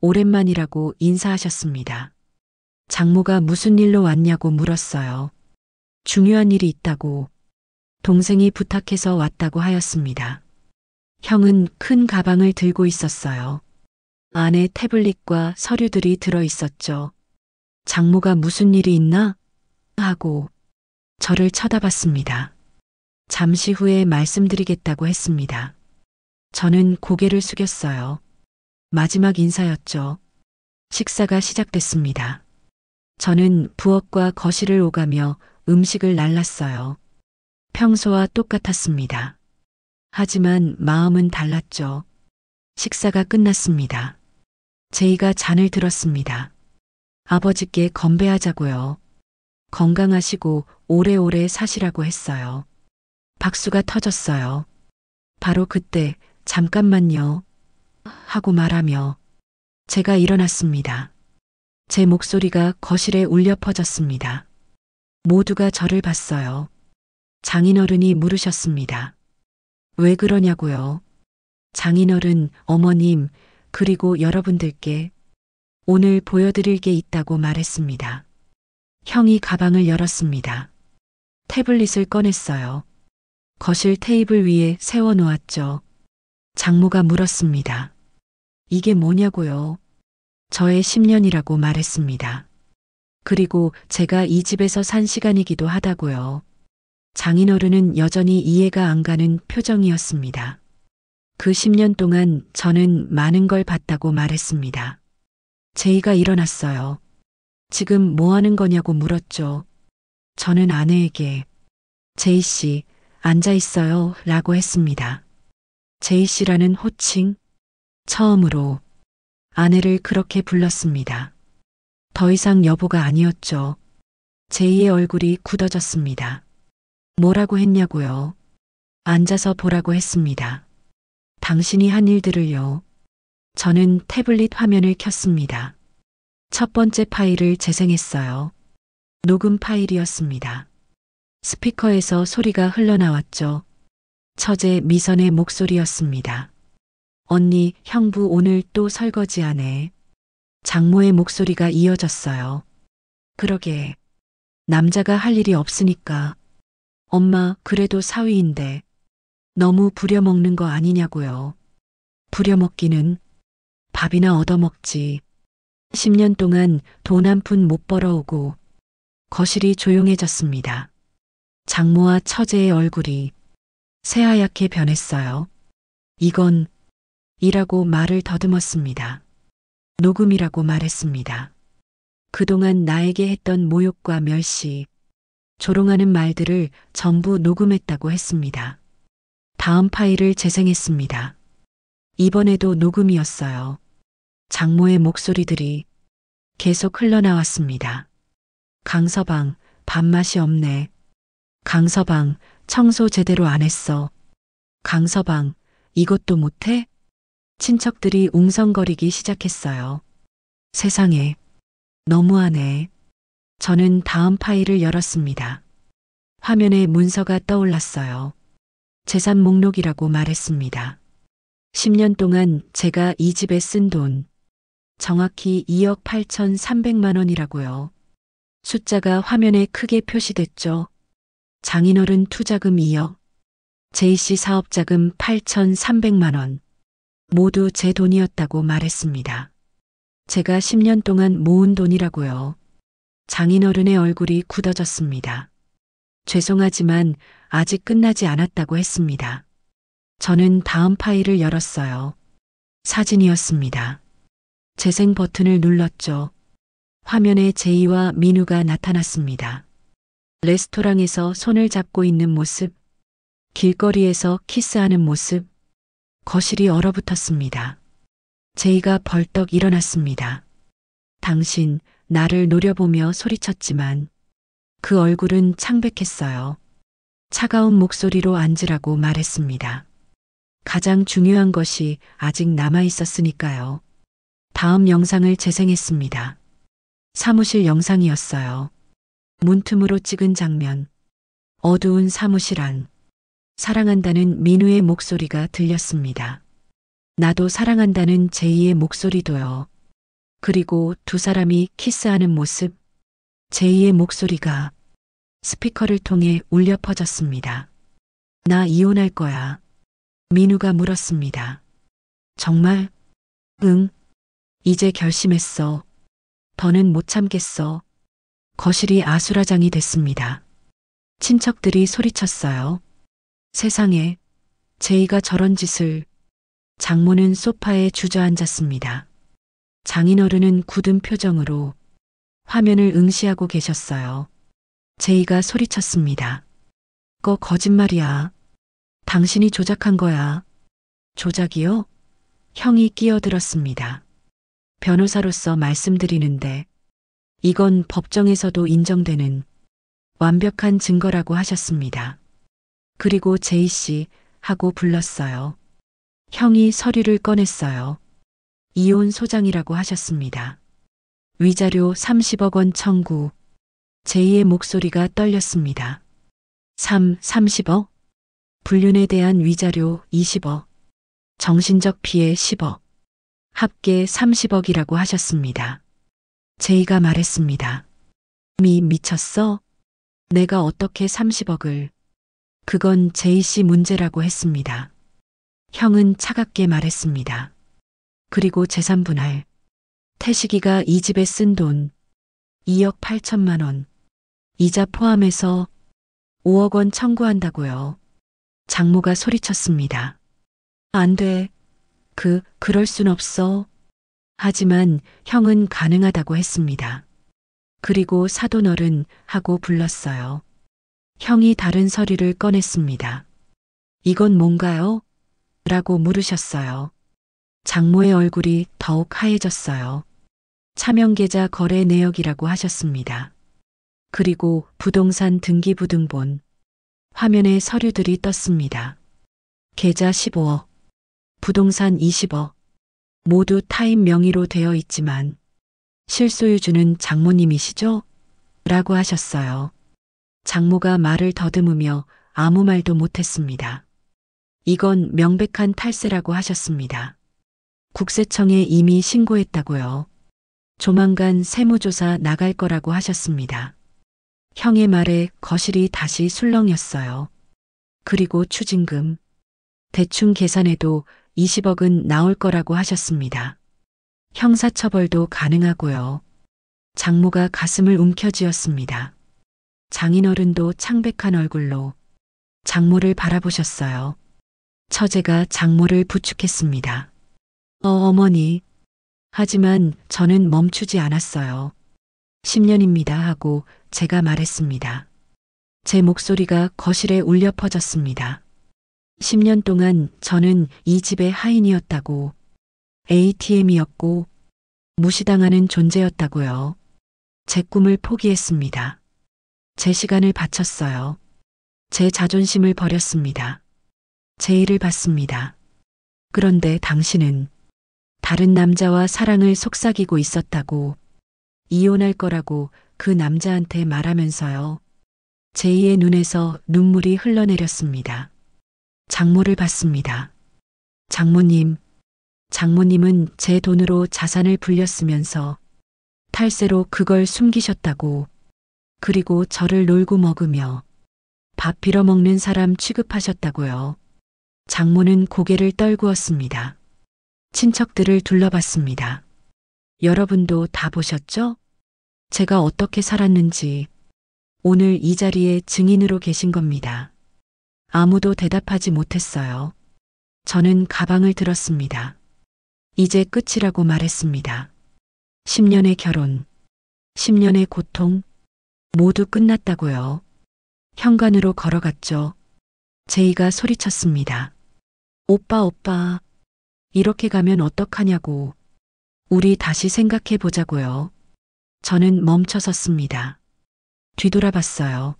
오랜만이라고 인사하셨습니다. 장모가 무슨 일로 왔냐고 물었어요. 중요한 일이 있다고 동생이 부탁해서 왔다고 하였습니다. 형은 큰 가방을 들고 있었어요. 안에 태블릿과 서류들이 들어 있었죠. 장모가 무슨 일이 있나? 하고 저를 쳐다봤습니다. 잠시 후에 말씀드리겠다고 했습니다. 저는 고개를 숙였어요. 마지막 인사였죠. 식사가 시작됐습니다. 저는 부엌과 거실을 오가며 음식을 날랐어요. 평소와 똑같았습니다. 하지만 마음은 달랐죠. 식사가 끝났습니다. 제이가 잔을 들었습니다. 아버지께 건배하자고요. 건강하시고 오래오래 사시라고 했어요. 박수가 터졌어요. 바로 그때 잠깐만요 하고 말하며 제가 일어났습니다. 제 목소리가 거실에 울려 퍼졌습니다. 모두가 저를 봤어요. 장인어른이 물으셨습니다. 왜 그러냐고요? 장인어른, 어머님, 그리고 여러분들께 오늘 보여드릴 게 있다고 말했습니다. 형이 가방을 열었습니다. 태블릿을 꺼냈어요. 거실 테이블 위에 세워놓았죠. 장모가 물었습니다. 이게 뭐냐고요? 저의 10년이라고 말했습니다. 그리고 제가 이 집에서 산 시간이기도 하다고요. 장인어른은 여전히 이해가 안 가는 표정이었습니다. 그 10년 동안 저는 많은 걸 봤다고 말했습니다. 제이가 일어났어요. 지금 뭐 하는 거냐고 물었죠. 저는 아내에게 제이 씨, 앉아 있어요 라고 했습니다. 제이 씨라는 호칭, 처음으로 아내를 그렇게 불렀습니다. 더 이상 여보가 아니었죠. 제이의 얼굴이 굳어졌습니다. 뭐라고 했냐고요? 앉아서 보라고 했습니다. 당신이 한 일들을요. 저는 태블릿 화면을 켰습니다. 첫 번째 파일을 재생했어요. 녹음 파일이었습니다. 스피커에서 소리가 흘러나왔죠. 처제 미선의 목소리였습니다. 언니, 형부 오늘 또 설거지하네. 장모의 목소리가 이어졌어요. 그러게. 남자가 할 일이 없으니까. 엄마, 그래도 사위인데. 너무 부려먹는 거 아니냐고요. 부려먹기는 밥이나 얻어먹지. 10년 동안 돈 한 푼 못 벌어오고 거실이 조용해졌습니다. 장모와 처제의 얼굴이 새하얗게 변했어요. 이건 이라고 말을 더듬었습니다. 녹음이라고 말했습니다. 그동안 나에게 했던 모욕과 멸시, 조롱하는 말들을 전부 녹음했다고 했습니다. 다음 파일을 재생했습니다. 이번에도 녹음이었어요. 장모의 목소리들이 계속 흘러나왔습니다. 강서방, 밥맛이 없네. 강서방, 청소 제대로 안 했어. 강서방, 이것도 못해? 친척들이 웅성거리기 시작했어요. 세상에, 너무하네. 저는 다음 파일을 열었습니다. 화면에 문서가 떠올랐어요. 재산 목록이라고 말했습니다. 10년 동안 제가 이 집에 쓴 돈, 정확히 2억 8,300만 원이라고요. 숫자가 화면에 크게 표시됐죠. 장인어른 투자금 2억, 제이씨 사업자금 8,300만 원. 모두 제 돈이었다고 말했습니다. 제가 10년 동안 모은 돈이라고요. 장인어른의 얼굴이 굳어졌습니다. 죄송하지만 아직 끝나지 않았다고 했습니다. 저는 다음 파일을 열었어요. 사진이었습니다. 재생 버튼을 눌렀죠. 화면에 제이와 민우가 나타났습니다. 레스토랑에서 손을 잡고 있는 모습, 길거리에서 키스하는 모습, 거실이 얼어붙었습니다. 제이가 벌떡 일어났습니다. 당신, 나를 노려보며 소리쳤지만 그 얼굴은 창백했어요. 차가운 목소리로 앉으라고 말했습니다. 가장 중요한 것이 아직 남아 있었으니까요. 다음 영상을 재생했습니다. 사무실 영상이었어요. 문틈으로 찍은 장면. 어두운 사무실 안. 사랑한다는 민우의 목소리가 들렸습니다. 나도 사랑한다는 제이의 목소리도요. 그리고 두 사람이 키스하는 모습. 제이의 목소리가 스피커를 통해 울려 퍼졌습니다. 나 이혼할 거야. 민우가 물었습니다. 정말? 응. 이제 결심했어. 더는 못 참겠어. 거실이 아수라장이 됐습니다. 친척들이 소리쳤어요. 세상에, 제이가 저런 짓을. 장모는 소파에 주저앉았습니다. 장인어른은 굳은 표정으로 화면을 응시하고 계셨어요. 제이가 소리쳤습니다. 그거 거짓말이야. 당신이 조작한 거야. 조작이요? 형이 끼어들었습니다. 변호사로서 말씀드리는데 이건 법정에서도 인정되는 완벽한 증거라고 하셨습니다. 그리고 제이 씨 하고 불렀어요. 형이 서류를 꺼냈어요. 이혼 소장이라고 하셨습니다. 위자료 30억 원 청구. 제이의 목소리가 떨렸습니다. 30억? 불륜에 대한 위자료 20억. 정신적 피해 10억. 합계 30억이라고 하셨습니다. 제이가 말했습니다. 미쳤어? 내가 어떻게 30억을. 그건 제이 씨 문제라고 했습니다. 형은 차갑게 말했습니다. 그리고 재산 분할. 태식이가 이 집에 쓴 돈 2억 8천만 원. 이자 포함해서 5억 원 청구한다고요. 장모가 소리쳤습니다. 안 돼. 그럴 순 없어. 하지만 형은 가능하다고 했습니다. 그리고 사돈어른 하고 불렀어요. 형이 다른 서류를 꺼냈습니다. 이건 뭔가요? 라고 물으셨어요. 장모의 얼굴이 더욱 하얘졌어요. 차명계좌 거래 내역이라고 하셨습니다. 그리고 부동산 등기부등본. 화면에 서류들이 떴습니다. 계좌 15억, 부동산 20억, 모두 타인 명의로 되어 있지만 실소유주는 장모님이시죠? 라고 하셨어요. 장모가 말을 더듬으며 아무 말도 못했습니다. 이건 명백한 탈세라고 하셨습니다. 국세청에 이미 신고했다고요. 조만간 세무조사 나갈 거라고 하셨습니다. 형의 말에 거실이 다시 술렁였어요. 그리고 추징금. 대충 계산해도 20억은 나올 거라고 하셨습니다. 형사처벌도 가능하고요. 장모가 가슴을 움켜쥐었습니다. 장인어른도 창백한 얼굴로 장모를 바라보셨어요. 처제가 장모를 부축했습니다. 어머니. 하지만 저는 멈추지 않았어요. 10년입니다 하고 제가 말했습니다. 제 목소리가 거실에 울려 퍼졌습니다. 10년 동안 저는 이 집의 하인이었다고, ATM이었고, 무시당하는 존재였다고요. 제 꿈을 포기했습니다. 제 시간을 바쳤어요. 제 자존심을 버렸습니다. 제 일을 받습니다. 그런데 당신은 다른 남자와 사랑을 속삭이고 있었다고, 이혼할 거라고 그 남자한테 말하면서요. 제이의 눈에서 눈물이 흘러내렸습니다. 장모를 봤습니다. 장모님은 제 돈으로 자산을 불렸으면서 탈세로 그걸 숨기셨다고, 그리고 저를 놀고 먹으며 밥 빌어먹는 사람 취급하셨다고요. 장모는 고개를 떨구었습니다. 친척들을 둘러봤습니다. 여러분도 다 보셨죠? 제가 어떻게 살았는지 오늘 이 자리에 증인으로 계신 겁니다. 아무도 대답하지 못했어요. 저는 가방을 들었습니다. 이제 끝이라고 말했습니다. 10년의 결혼, 10년의 고통, 모두 끝났다고요. 현관으로 걸어갔죠. 제이가 소리쳤습니다. 오빠, 이렇게 가면 어떡하냐고. 우리 다시 생각해 보자고요. 저는 멈춰섰습니다. 뒤돌아봤어요.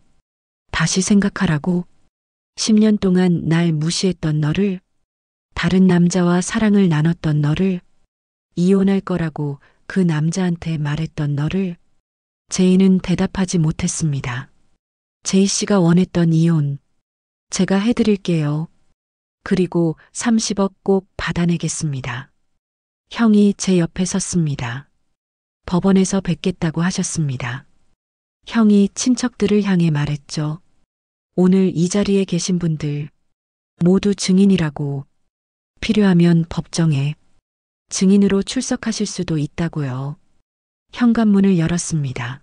다시 생각하라고? 10년 동안 날 무시했던 너를, 다른 남자와 사랑을 나눴던 너를, 이혼할 거라고 그 남자한테 말했던 너를. 제이는 대답하지 못했습니다. 제이 씨가 원했던 이혼, 제가 해드릴게요. 그리고 30억 꼭 받아내겠습니다. 형이 제 옆에 섰습니다. 법원에서 뵙겠다고 하셨습니다. 형이 친척들을 향해 말했죠. 오늘 이 자리에 계신 분들 모두 증인이라고. 필요하면 법정에 증인으로 출석하실 수도 있다고요. 현관문을 열었습니다.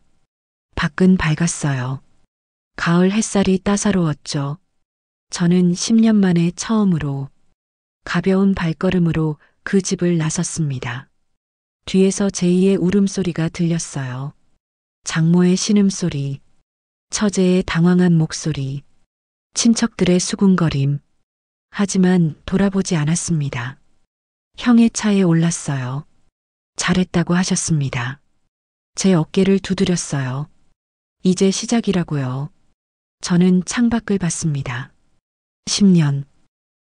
밖은 밝았어요. 가을 햇살이 따사로웠죠. 저는 10년 만에 처음으로 가벼운 발걸음으로 그 집을 나섰습니다. 뒤에서 제이의 울음소리가 들렸어요. 장모의 신음소리, 처제의 당황한 목소리, 친척들의 수군거림. 하지만 돌아보지 않았습니다. 형의 차에 올랐어요. 잘했다고 하셨습니다. 제 어깨를 두드렸어요. 이제 시작이라고요. 저는 창밖을 봤습니다. 10년.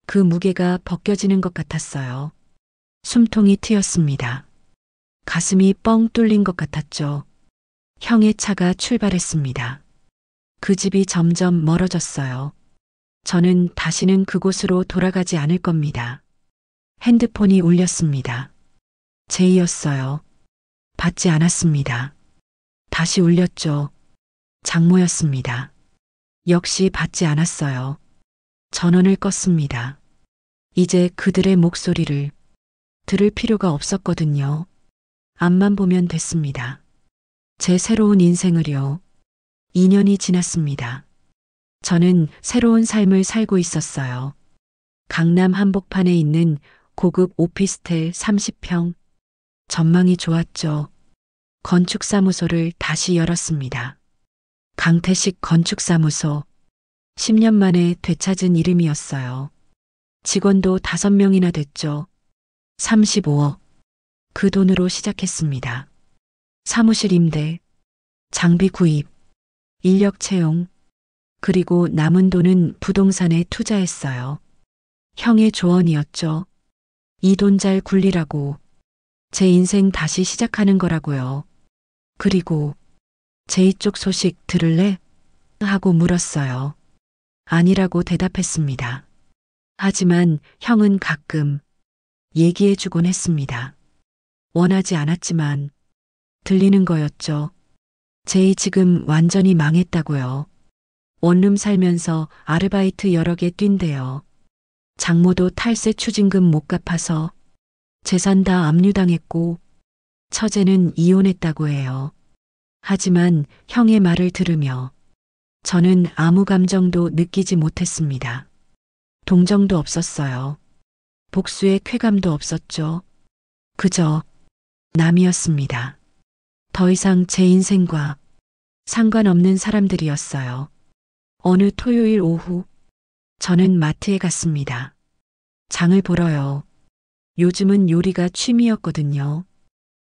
그 무게가 벗겨지는 것 같았어요. 숨통이 트였습니다. 가슴이 뻥 뚫린 것 같았죠. 형의 차가 출발했습니다. 그 집이 점점 멀어졌어요. 저는 다시는 그곳으로 돌아가지 않을 겁니다. 핸드폰이 울렸습니다. 제이였어요. 받지 않았습니다. 다시 울렸죠. 장모였습니다. 역시 받지 않았어요. 전원을 껐습니다. 이제 그들의 목소리를 들을 필요가 없었거든요. 앞만 보면 됐습니다. 제 새로운 인생을요. 2년이 지났습니다. 저는 새로운 삶을 살고 있었어요. 강남 한복판에 있는 고급 오피스텔 30평. 전망이 좋았죠. 건축사무소를 다시 열었습니다. 강태식 건축사무소. 10년 만에 되찾은 이름이었어요. 직원도 5명이나 됐죠. 35억. 그 돈으로 시작했습니다. 사무실 임대, 장비 구입, 인력 채용, 그리고 남은 돈은 부동산에 투자했어요. 형의 조언이었죠. 이 돈 잘 굴리라고. 제 인생 다시 시작하는 거라고요. 그리고 제이 쪽 소식 들을래? 하고 물었어요. 아니라고 대답했습니다. 하지만 형은 가끔 얘기해주곤 했습니다. 원하지 않았지만 들리는 거였죠. 제이 지금 완전히 망했다고요. 원룸 살면서 아르바이트 여러 개 뛴대요. 장모도 탈세 추징금 못 갚아서 재산 다 압류당했고 처제는 이혼했다고 해요. 하지만 형의 말을 들으며 저는 아무 감정도 느끼지 못했습니다. 동정도 없었어요. 복수의 쾌감도 없었죠. 그저 남이었습니다. 더 이상 제 인생과 상관없는 사람들이었어요. 어느 토요일 오후 저는 마트에 갔습니다. 장을 보러요. 요즘은 요리가 취미였거든요.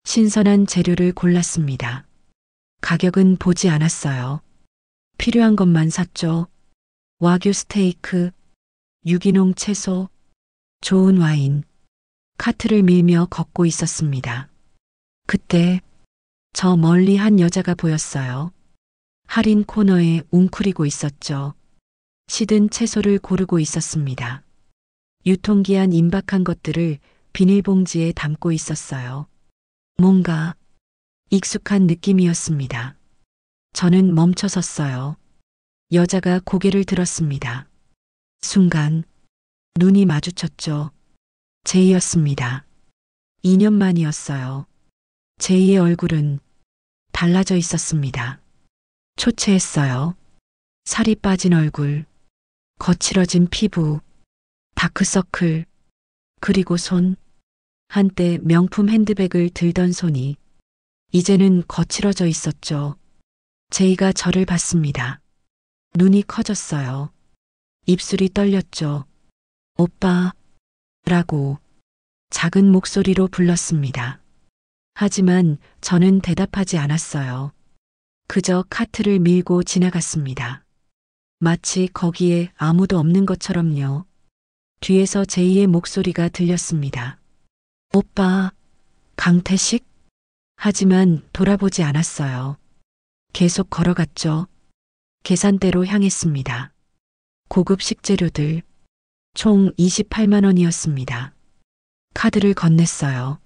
신선한 재료를 골랐습니다. 가격은 보지 않았어요. 필요한 것만 샀죠. 와규 스테이크, 유기농 채소, 좋은 와인. 카트를 밀며 걷고 있었습니다. 그때 저 멀리 한 여자가 보였어요. 할인 코너에 웅크리고 있었죠. 시든 채소를 고르고 있었습니다. 유통기한 임박한 것들을 비닐봉지에 담고 있었어요. 뭔가 익숙한 느낌이었습니다. 저는 멈춰 섰어요. 여자가 고개를 들었습니다. 순간 눈이 마주쳤죠. 제이였습니다. 2년 만이었어요. 제이의 얼굴은 달라져 있었습니다. 초췌했어요. 살이 빠진 얼굴, 거칠어진 피부, 다크서클, 그리고 손. 한때 명품 핸드백을 들던 손이 이제는 거칠어져 있었죠. 제이가 저를 봤습니다. 눈이 커졌어요. 입술이 떨렸죠. 오빠, 라고 작은 목소리로 불렀습니다. 하지만 저는 대답하지 않았어요. 그저 카트를 밀고 지나갔습니다. 마치 거기에 아무도 없는 것처럼요. 뒤에서 제이의 목소리가 들렸습니다. 오빠, 강태식? 하지만 돌아보지 않았어요. 계속 걸어갔죠. 계산대로 향했습니다. 고급 식재료들, 총 28만 원이었습니다. 카드를 건넸어요.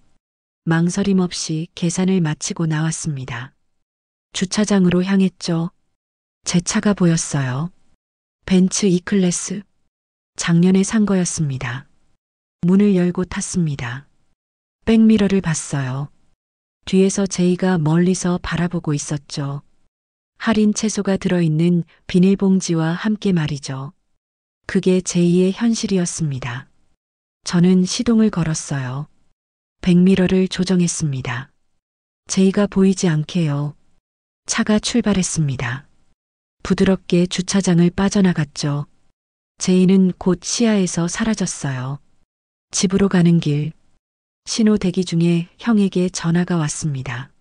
망설임 없이 계산을 마치고 나왔습니다. 주차장으로 향했죠. 제 차가 보였어요. 벤츠 E클래스. 작년에 산 거였습니다. 문을 열고 탔습니다. 백미러를 봤어요. 뒤에서 제이가 멀리서 바라보고 있었죠. 할인 채소가 들어있는 비닐봉지와 함께 말이죠. 그게 제이의 현실이었습니다. 저는 시동을 걸었어요. 백미러를 조정했습니다. 제이가 보이지 않게요. 차가 출발했습니다. 부드럽게 주차장을 빠져나갔죠. 제이는 곧 시야에서 사라졌어요. 집으로 가는 길, 신호 대기 중에 형에게 전화가 왔습니다.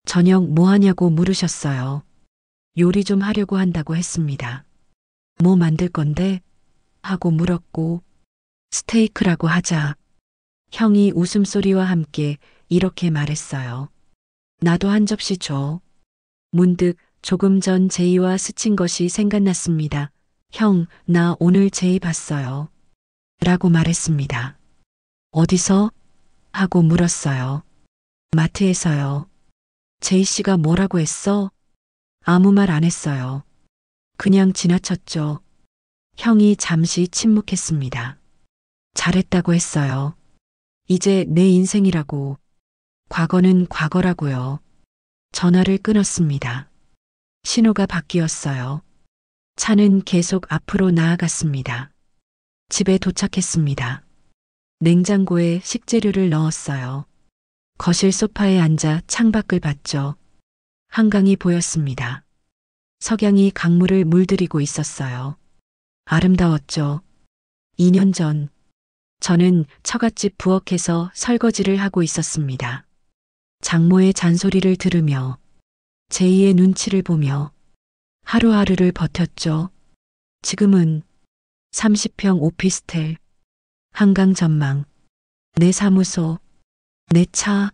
저녁 뭐 하냐고 물으셨어요. 요리 좀 하려고 한다고 했습니다. 뭐 만들 건데? 하고 물었고, 스테이크라고 하자. 형이 웃음소리와 함께 이렇게 말했어요. 나도 한 접시 줘. 문득 조금 전 제이와 스친 것이 생각났습니다. 형, 나 오늘 제이 봤어요. 라고 말했습니다. 어디서? 하고 물었어요. 마트에서요. 제이 씨가 뭐라고 했어? 아무 말 안 했어요. 그냥 지나쳤죠. 형이 잠시 침묵했습니다. 잘했다고 했어요. 이제 내 인생이라고. 과거는 과거라고요. 전화를 끊었습니다. 신호가 바뀌었어요. 차는 계속 앞으로 나아갔습니다. 집에 도착했습니다. 냉장고에 식재료를 넣었어요. 거실 소파에 앉아 창밖을 봤죠. 한강이 보였습니다. 석양이 강물을 물들이고 있었어요. 아름다웠죠. 2년 전, 저는 처갓집 부엌에서 설거지를 하고 있었습니다. 장모의 잔소리를 들으며 제이의 눈치를 보며 하루하루를 버텼죠. 지금은 30평 오피스텔, 한강 전망, 내 사무소, 내 차,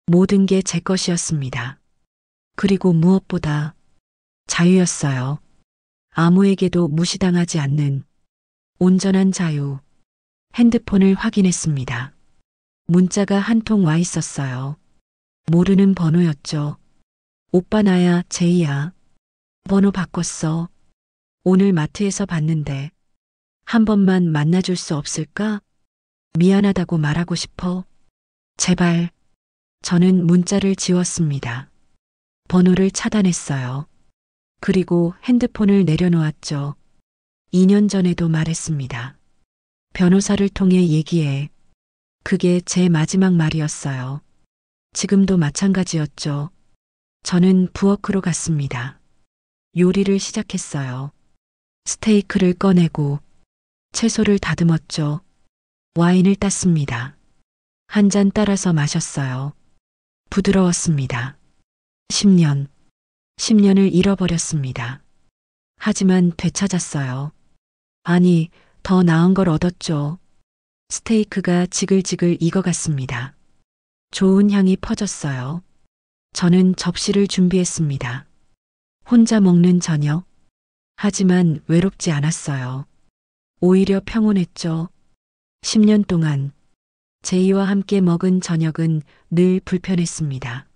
모든 게 제 것이었습니다. 그리고 무엇보다 자유였어요. 아무에게도 무시당하지 않는 온전한 자유. 핸드폰을 확인했습니다. 문자가 한 통 와 있었어요. 모르는 번호였죠. 오빠 나야, 제이야. 번호 바꿨어. 오늘 마트에서 봤는데 한 번만 만나줄 수 없을까? 미안하다고 말하고 싶어. 제발. 저는 문자를 지웠습니다. 번호를 차단했어요. 그리고 핸드폰을 내려놓았죠. 2년 전에도 말했습니다. 변호사를 통해 얘기해. 그게 제 마지막 말이었어요. 지금도 마찬가지였죠. 저는 부엌으로 갔습니다. 요리를 시작했어요. 스테이크를 꺼내고 채소를 다듬었죠. 와인을 땄습니다. 한 잔 따라서 마셨어요. 부드러웠습니다. 10년. 10년을 잃어버렸습니다. 하지만 되찾았어요. 아니, 더 나은 걸 얻었죠. 스테이크가 지글지글 익어갔습니다. 좋은 향이 퍼졌어요. 저는 접시를 준비했습니다. 혼자 먹는 저녁. 하지만 외롭지 않았어요. 오히려 평온했죠. 10년 동안 제이와 함께 먹은 저녁은 늘 불편했습니다.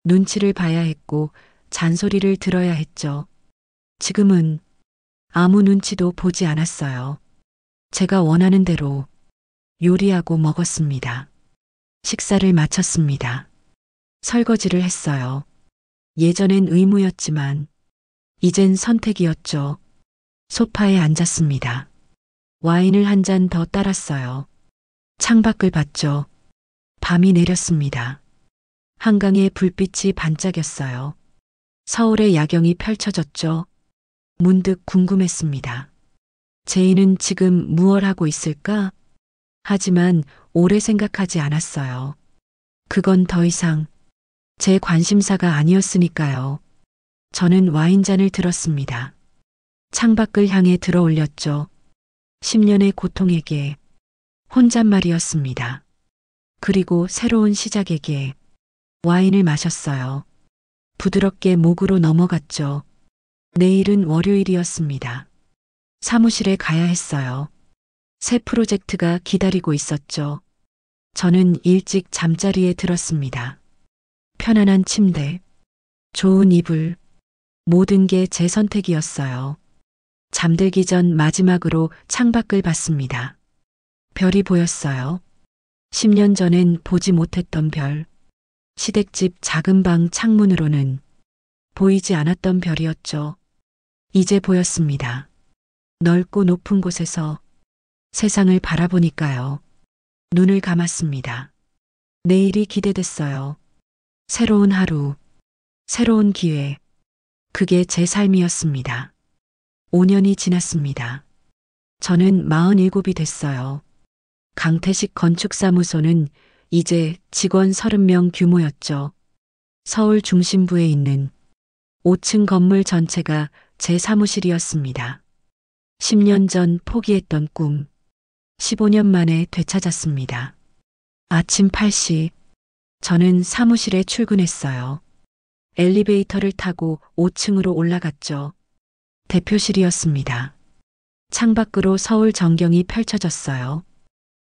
눈치를 봐야 했고 잔소리를 들어야 했죠. 지금은 아무 눈치도 보지 않았어요. 제가 원하는 대로 요리하고 먹었습니다. 식사를 마쳤습니다. 설거지를 했어요. 예전엔 의무였지만 이젠 선택이었죠. 소파에 앉았습니다. 와인을 한 잔 더 따랐어요. 창밖을 봤죠. 밤이 내렸습니다. 한강에 불빛이 반짝였어요. 서울의 야경이 펼쳐졌죠. 문득 궁금했습니다. 제이는 지금 무얼 하고 있을까? 하지만 오래 생각하지 않았어요. 그건 더 이상 제 관심사가 아니었으니까요. 저는 와인잔을 들었습니다. 창밖을 향해 들어 올렸죠. 10년의 고통에게 혼잣말이었습니다. 그리고 새로운 시작에게 와인을 마셨어요. 부드럽게 목으로 넘어갔죠. 내일은 월요일이었습니다. 사무실에 가야 했어요. 새 프로젝트가 기다리고 있었죠. 저는 일찍 잠자리에 들었습니다. 편안한 침대, 좋은 이불, 모든 게 제 선택이었어요. 잠들기 전 마지막으로 창밖을 봤습니다. 별이 보였어요. 10년 전엔 보지 못했던 별. 시댁집 작은 방 창문으로는 보이지 않았던 별이었죠. 이제 보였습니다. 넓고 높은 곳에서 세상을 바라보니까요. 눈을 감았습니다. 내일이 기대됐어요. 새로운 하루, 새로운 기회. 그게 제 삶이었습니다. 5년이 지났습니다. 저는 47이 됐어요. 강태식 건축사무소는 이제 직원 30명 규모였죠. 서울 중심부에 있는 5층 건물 전체가 제 사무실이었습니다. 10년 전 포기했던 꿈, 15년 만에 되찾았습니다. 아침 8시, 저는 사무실에 출근했어요. 엘리베이터를 타고 5층으로 올라갔죠. 대표실이었습니다. 창밖으로 서울 전경이 펼쳐졌어요.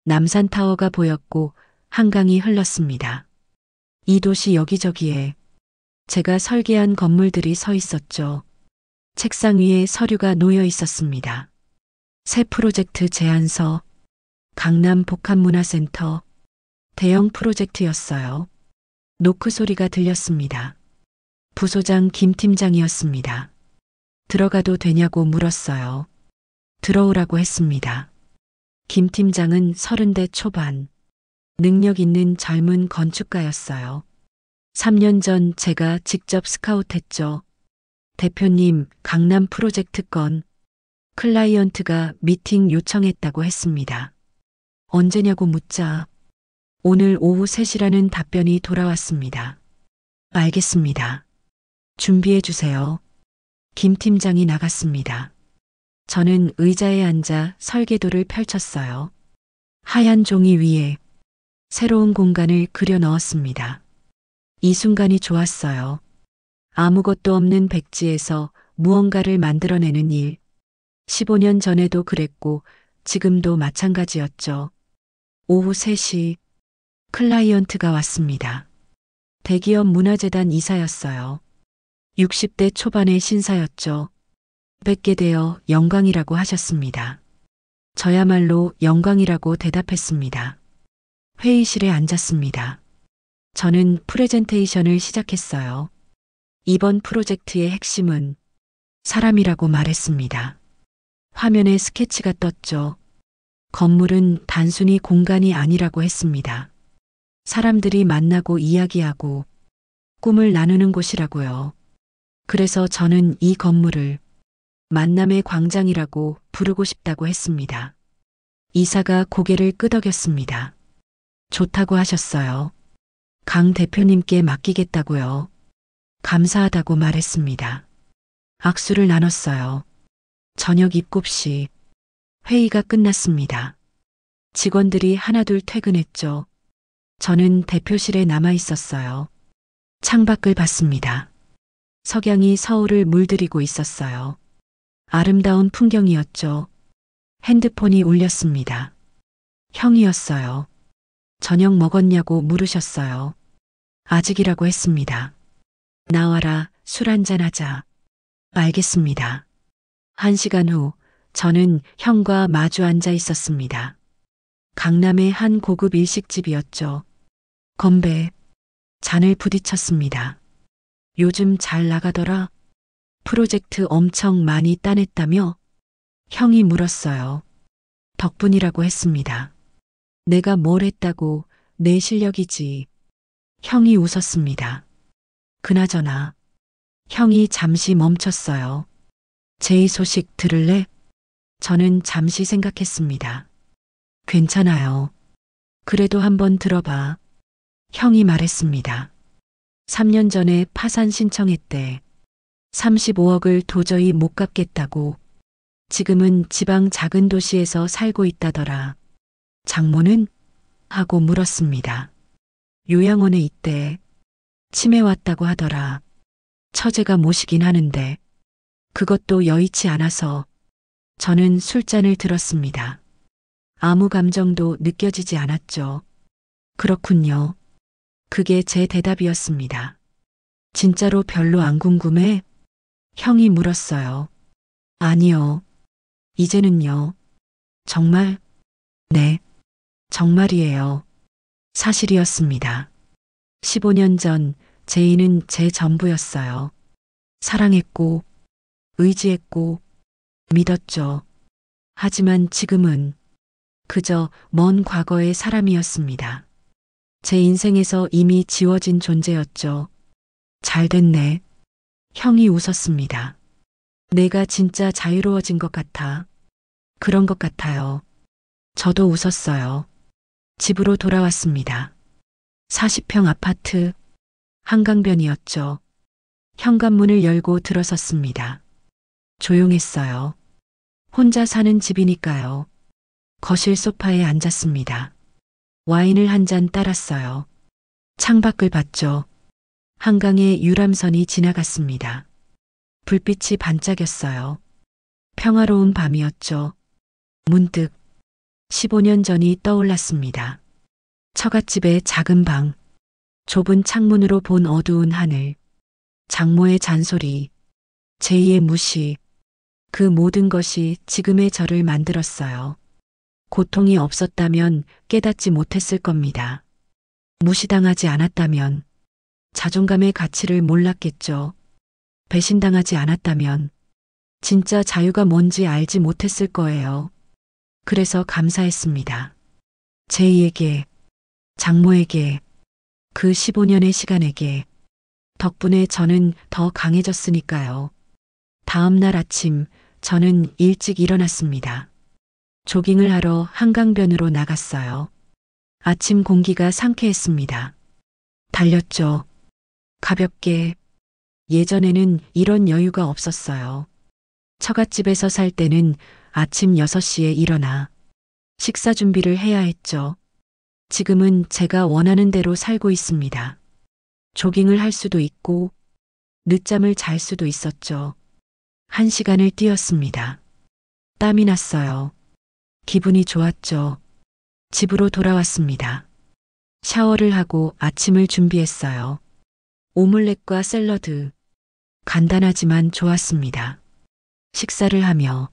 남산타워가 보였고 한강이 흘렀습니다. 이 도시 여기저기에 제가 설계한 건물들이 서 있었죠. 책상 위에 서류가 놓여 있었습니다. 새 프로젝트 제안서, 강남 복합문화센터 대형 프로젝트였어요. 노크 소리가 들렸습니다. 부소장 김 팀장이었습니다. 들어가도 되냐고 물었어요. 들어오라고 했습니다. 김 팀장은 30대 초반, 능력 있는 젊은 건축가였어요. 3년 전 제가 직접 스카우트했죠. 대표님, 강남 프로젝트 건 클라이언트가 미팅 요청했다고 했습니다. 언제냐고 묻자 오늘 오후 3시라는 답변이 돌아왔습니다. 알겠습니다. 준비해 주세요. 김 팀장이 나갔습니다. 저는 의자에 앉아 설계도를 펼쳤어요. 하얀 종이 위에 새로운 공간을 그려 넣었습니다. 이 순간이 좋았어요. 아무것도 없는 백지에서 무언가를 만들어내는 일. 15년 전에도 그랬고 지금도 마찬가지였죠. 오후 3시 클라이언트가 왔습니다. 대기업 문화재단 이사였어요. 60대 초반의 신사였죠. 뵙게 되어 영광이라고 하셨습니다. 저야말로 영광이라고 대답했습니다. 회의실에 앉았습니다. 저는 프레젠테이션을 시작했어요. 이번 프로젝트의 핵심은 사람이라고 말했습니다. 화면에 스케치가 떴죠. 건물은 단순히 공간이 아니라고 했습니다. 사람들이 만나고 이야기하고 꿈을 나누는 곳이라고요. 그래서 저는 이 건물을 만남의 광장이라고 부르고 싶다고 했습니다. 이사가 고개를 끄덕였습니다. 좋다고 하셨어요. 강 대표님께 맡기겠다고요. 감사하다고 말했습니다. 악수를 나눴어요. 저녁 7시 회의가 끝났습니다. 직원들이 하나둘 퇴근했죠. 저는 대표실에 남아 있었어요. 창밖을 봤습니다. 석양이 서울을 물들이고 있었어요. 아름다운 풍경이었죠. 핸드폰이 울렸습니다. 형이었어요. 저녁 먹었냐고 물으셨어요. 아직이라고 했습니다. 나와라, 술 한잔하자. 알겠습니다. 1시간 후 저는 형과 마주 앉아 있었습니다. 강남의 한 고급 일식집이었죠. 건배, 잔을 부딪혔습니다. 요즘 잘 나가더라. 프로젝트 엄청 많이 따냈다며? 형이 물었어요. 덕분이라고 했습니다. 내가 뭘 했다고 내 실력이지. 형이 웃었습니다. 그나저나 형이 잠시 멈췄어요. 제이 소식 들을래? 저는 잠시 생각했습니다. 괜찮아요. 그래도 한번 들어봐. 형이 말했습니다. 3년 전에 파산 신청했대. 35억을 도저히 못 갚겠다고. 지금은 지방 작은 도시에서 살고 있다더라. 장모는? 하고 물었습니다. 요양원에 있대. 치매 왔다고 하더라. 처제가 모시긴 하는데 그것도 여의치 않아서. 저는 술잔을 들었습니다. 아무 감정도 느껴지지 않았죠. 그렇군요. 그게 제 대답이었습니다. 진짜로 별로 안 궁금해? 형이 물었어요. 아니요. 이제는요. 정말? 네. 정말이에요. 사실이었습니다. 15년 전 제이는 제 전부였어요. 사랑했고, 의지했고, 믿었죠. 하지만 지금은 그저 먼 과거의 사람이었습니다. 제 인생에서 이미 지워진 존재였죠. 잘 됐네. 형이 웃었습니다. 내가 진짜 자유로워진 것 같아. 그런 것 같아요. 저도 웃었어요. 집으로 돌아왔습니다. 40평 아파트, 한강변이었죠. 현관문을 열고 들어섰습니다. 조용했어요. 혼자 사는 집이니까요. 거실 소파에 앉았습니다. 와인을 한 잔 따랐어요. 창밖을 봤죠. 한강의 유람선이 지나갔습니다. 불빛이 반짝였어요. 평화로운 밤이었죠. 문득 15년 전이 떠올랐습니다. 처갓집의 작은 방, 좁은 창문으로 본 어두운 하늘, 장모의 잔소리, 제이의 무시, 그 모든 것이 지금의 저를 만들었어요. 고통이 없었다면 깨닫지 못했을 겁니다. 무시당하지 않았다면 자존감의 가치를 몰랐겠죠. 배신당하지 않았다면 진짜 자유가 뭔지 알지 못했을 거예요. 그래서 감사했습니다. 제이에게, 장모에게, 그 15년의 시간에게. 덕분에 저는 더 강해졌으니까요. 다음 날 아침 저는 일찍 일어났습니다. 조깅을 하러 한강변으로 나갔어요. 아침 공기가 상쾌했습니다. 달렸죠. 가볍게. 예전에는 이런 여유가 없었어요. 처갓집에서 살 때는 아침 6시에 일어나 식사 준비를 해야 했죠. 지금은 제가 원하는 대로 살고 있습니다. 조깅을 할 수도 있고 늦잠을 잘 수도 있었죠. 1시간을 뛰었습니다. 땀이 났어요. 기분이 좋았죠. 집으로 돌아왔습니다. 샤워를 하고 아침을 준비했어요. 오믈렛과 샐러드. 간단하지만 좋았습니다. 식사를 하며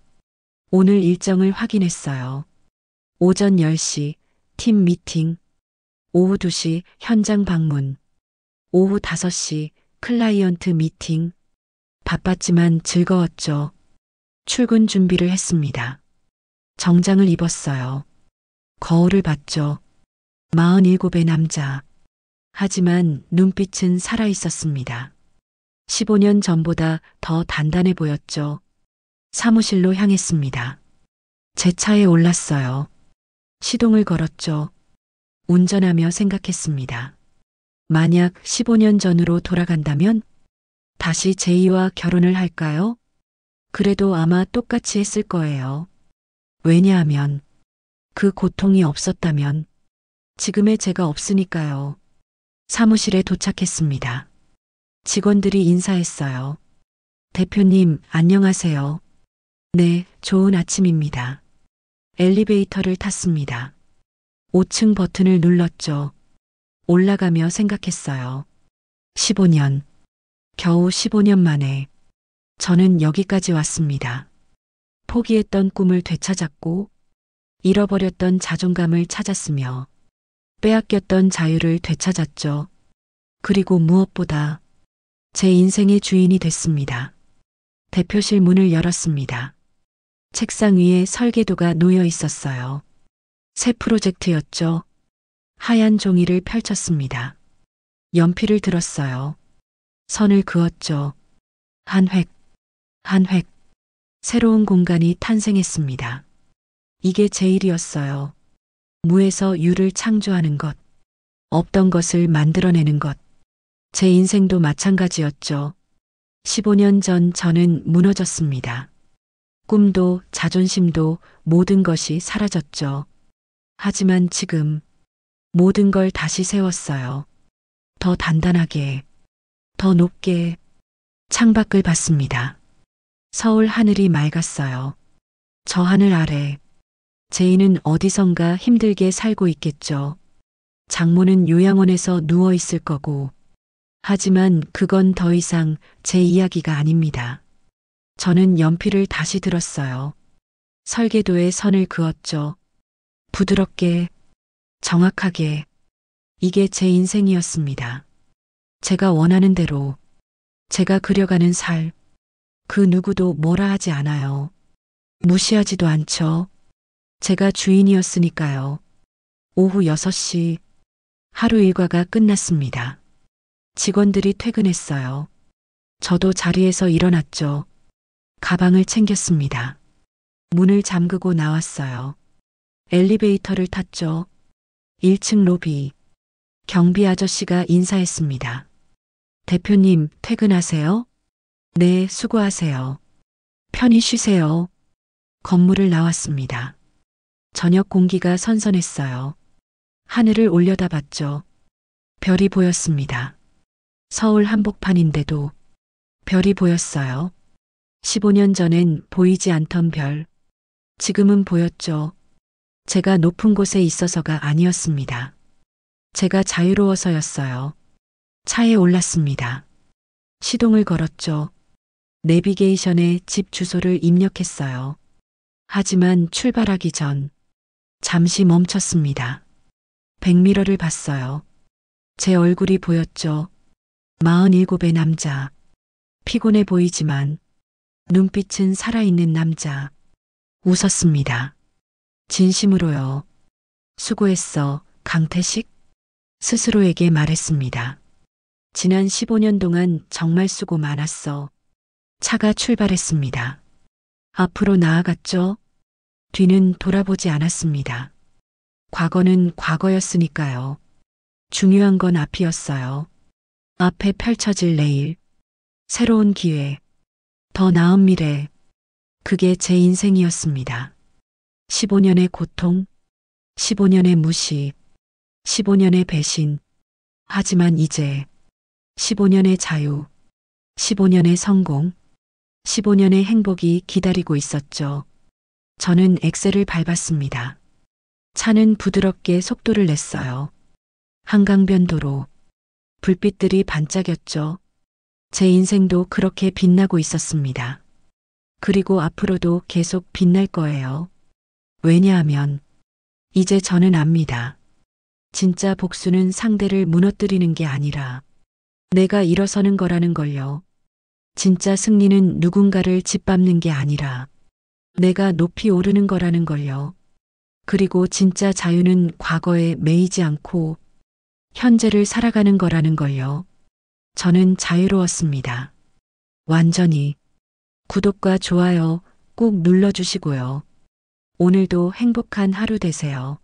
오늘 일정을 확인했어요. 오전 10시 팀 미팅, 오후 2시 현장 방문, 오후 5시 클라이언트 미팅. 바빴지만 즐거웠죠. 출근 준비를 했습니다. 정장을 입었어요. 거울을 봤죠. 47의 남자. 하지만 눈빛은 살아있었습니다. 15년 전보다 더 단단해 보였죠. 사무실로 향했습니다. 제 차에 올랐어요. 시동을 걸었죠. 운전하며 생각했습니다. 만약 15년 전으로 돌아간다면 다시 제이와 결혼을 할까요? 그래도 아마 똑같이 했을 거예요. 왜냐하면 그 고통이 없었다면 지금의 제가 없으니까요. 사무실에 도착했습니다. 직원들이 인사했어요. 대표님, 안녕하세요. 네, 좋은 아침입니다. 엘리베이터를 탔습니다. 5층 버튼을 눌렀죠. 올라가며 생각했어요. 15년. 겨우 15년 만에 저는 여기까지 왔습니다. 포기했던 꿈을 되찾았고 잃어버렸던 자존감을 찾았으며 빼앗겼던 자유를 되찾았죠. 그리고 무엇보다 제 인생의 주인이 됐습니다. 대표실 문을 열었습니다. 책상 위에 설계도가 놓여 있었어요. 새 프로젝트였죠. 하얀 종이를 펼쳤습니다. 연필을 들었어요. 선을 그었죠. 한 획, 한 획. 새로운 공간이 탄생했습니다. 이게 제 일이었어요. 무에서 유를 창조하는 것. 없던 것을 만들어내는 것. 제 인생도 마찬가지였죠. 15년 전 저는 무너졌습니다. 꿈도 자존심도 모든 것이 사라졌죠. 하지만 지금 모든 걸 다시 세웠어요. 더 단단하게, 더 높게. 창밖을 봤습니다. 서울 하늘이 맑았어요. 저 하늘 아래 제이는 어디선가 힘들게 살고 있겠죠. 장모는 요양원에서 누워 있을 거고. 하지만 그건 더 이상 제 이야기가 아닙니다. 저는 연필을 다시 들었어요. 설계도에 선을 그었죠. 부드럽게, 정확하게. 이게 제 인생이었습니다. 제가 원하는 대로, 제가 그려가는 살. 그 누구도 뭐라 하지 않아요. 무시하지도 않죠. 제가 주인이었으니까요. 오후 6시 하루 일과가 끝났습니다. 직원들이 퇴근했어요. 저도 자리에서 일어났죠. 가방을 챙겼습니다. 문을 잠그고 나왔어요. 엘리베이터를 탔죠. 1층 로비. 경비 아저씨가 인사했습니다. 대표님, 퇴근하세요? 네, 수고하세요. 편히 쉬세요. 건물을 나왔습니다. 저녁 공기가 선선했어요. 하늘을 올려다봤죠. 별이 보였습니다. 서울 한복판인데도 별이 보였어요. 15년 전엔 보이지 않던 별. 지금은 보였죠. 제가 높은 곳에 있어서가 아니었습니다. 제가 자유로워서였어요. 차에 올랐습니다. 시동을 걸었죠. 내비게이션에 집 주소를 입력했어요. 하지만 출발하기 전 잠시 멈췄습니다. 백미러를 봤어요. 제 얼굴이 보였죠. 47의 남자. 피곤해 보이지만 눈빛은 살아있는 남자. 웃었습니다. 진심으로요. 수고했어, 강태식? 스스로에게 말했습니다. 지난 15년 동안 정말 수고 많았어. 차가 출발했습니다. 앞으로 나아갔죠? 뒤는 돌아보지 않았습니다. 과거는 과거였으니까요. 중요한 건 앞이었어요. 앞에 펼쳐질 내일, 새로운 기회, 더 나은 미래. 그게 제 인생이었습니다. 15년의 고통, 15년의 무시, 15년의 배신. 하지만 이제 15년의 자유, 15년의 성공, 15년의 행복이 기다리고 있었죠. 저는 엑셀을 밟았습니다. 차는 부드럽게 속도를 냈어요. 한강변도로 불빛들이 반짝였죠. 제 인생도 그렇게 빛나고 있었습니다. 그리고 앞으로도 계속 빛날 거예요. 왜냐하면 이제 저는 압니다. 진짜 복수는 상대를 무너뜨리는 게 아니라 내가 일어서는 거라는 걸요. 진짜 승리는 누군가를 짓밟는 게 아니라 내가 높이 오르는 거라는 걸요. 그리고 진짜 자유는 과거에 매이지 않고 현재를 살아가는 거라는 걸요. 저는 자유로웠습니다. 완전히. 구독과 좋아요 꼭 눌러주시고요. 오늘도 행복한 하루 되세요.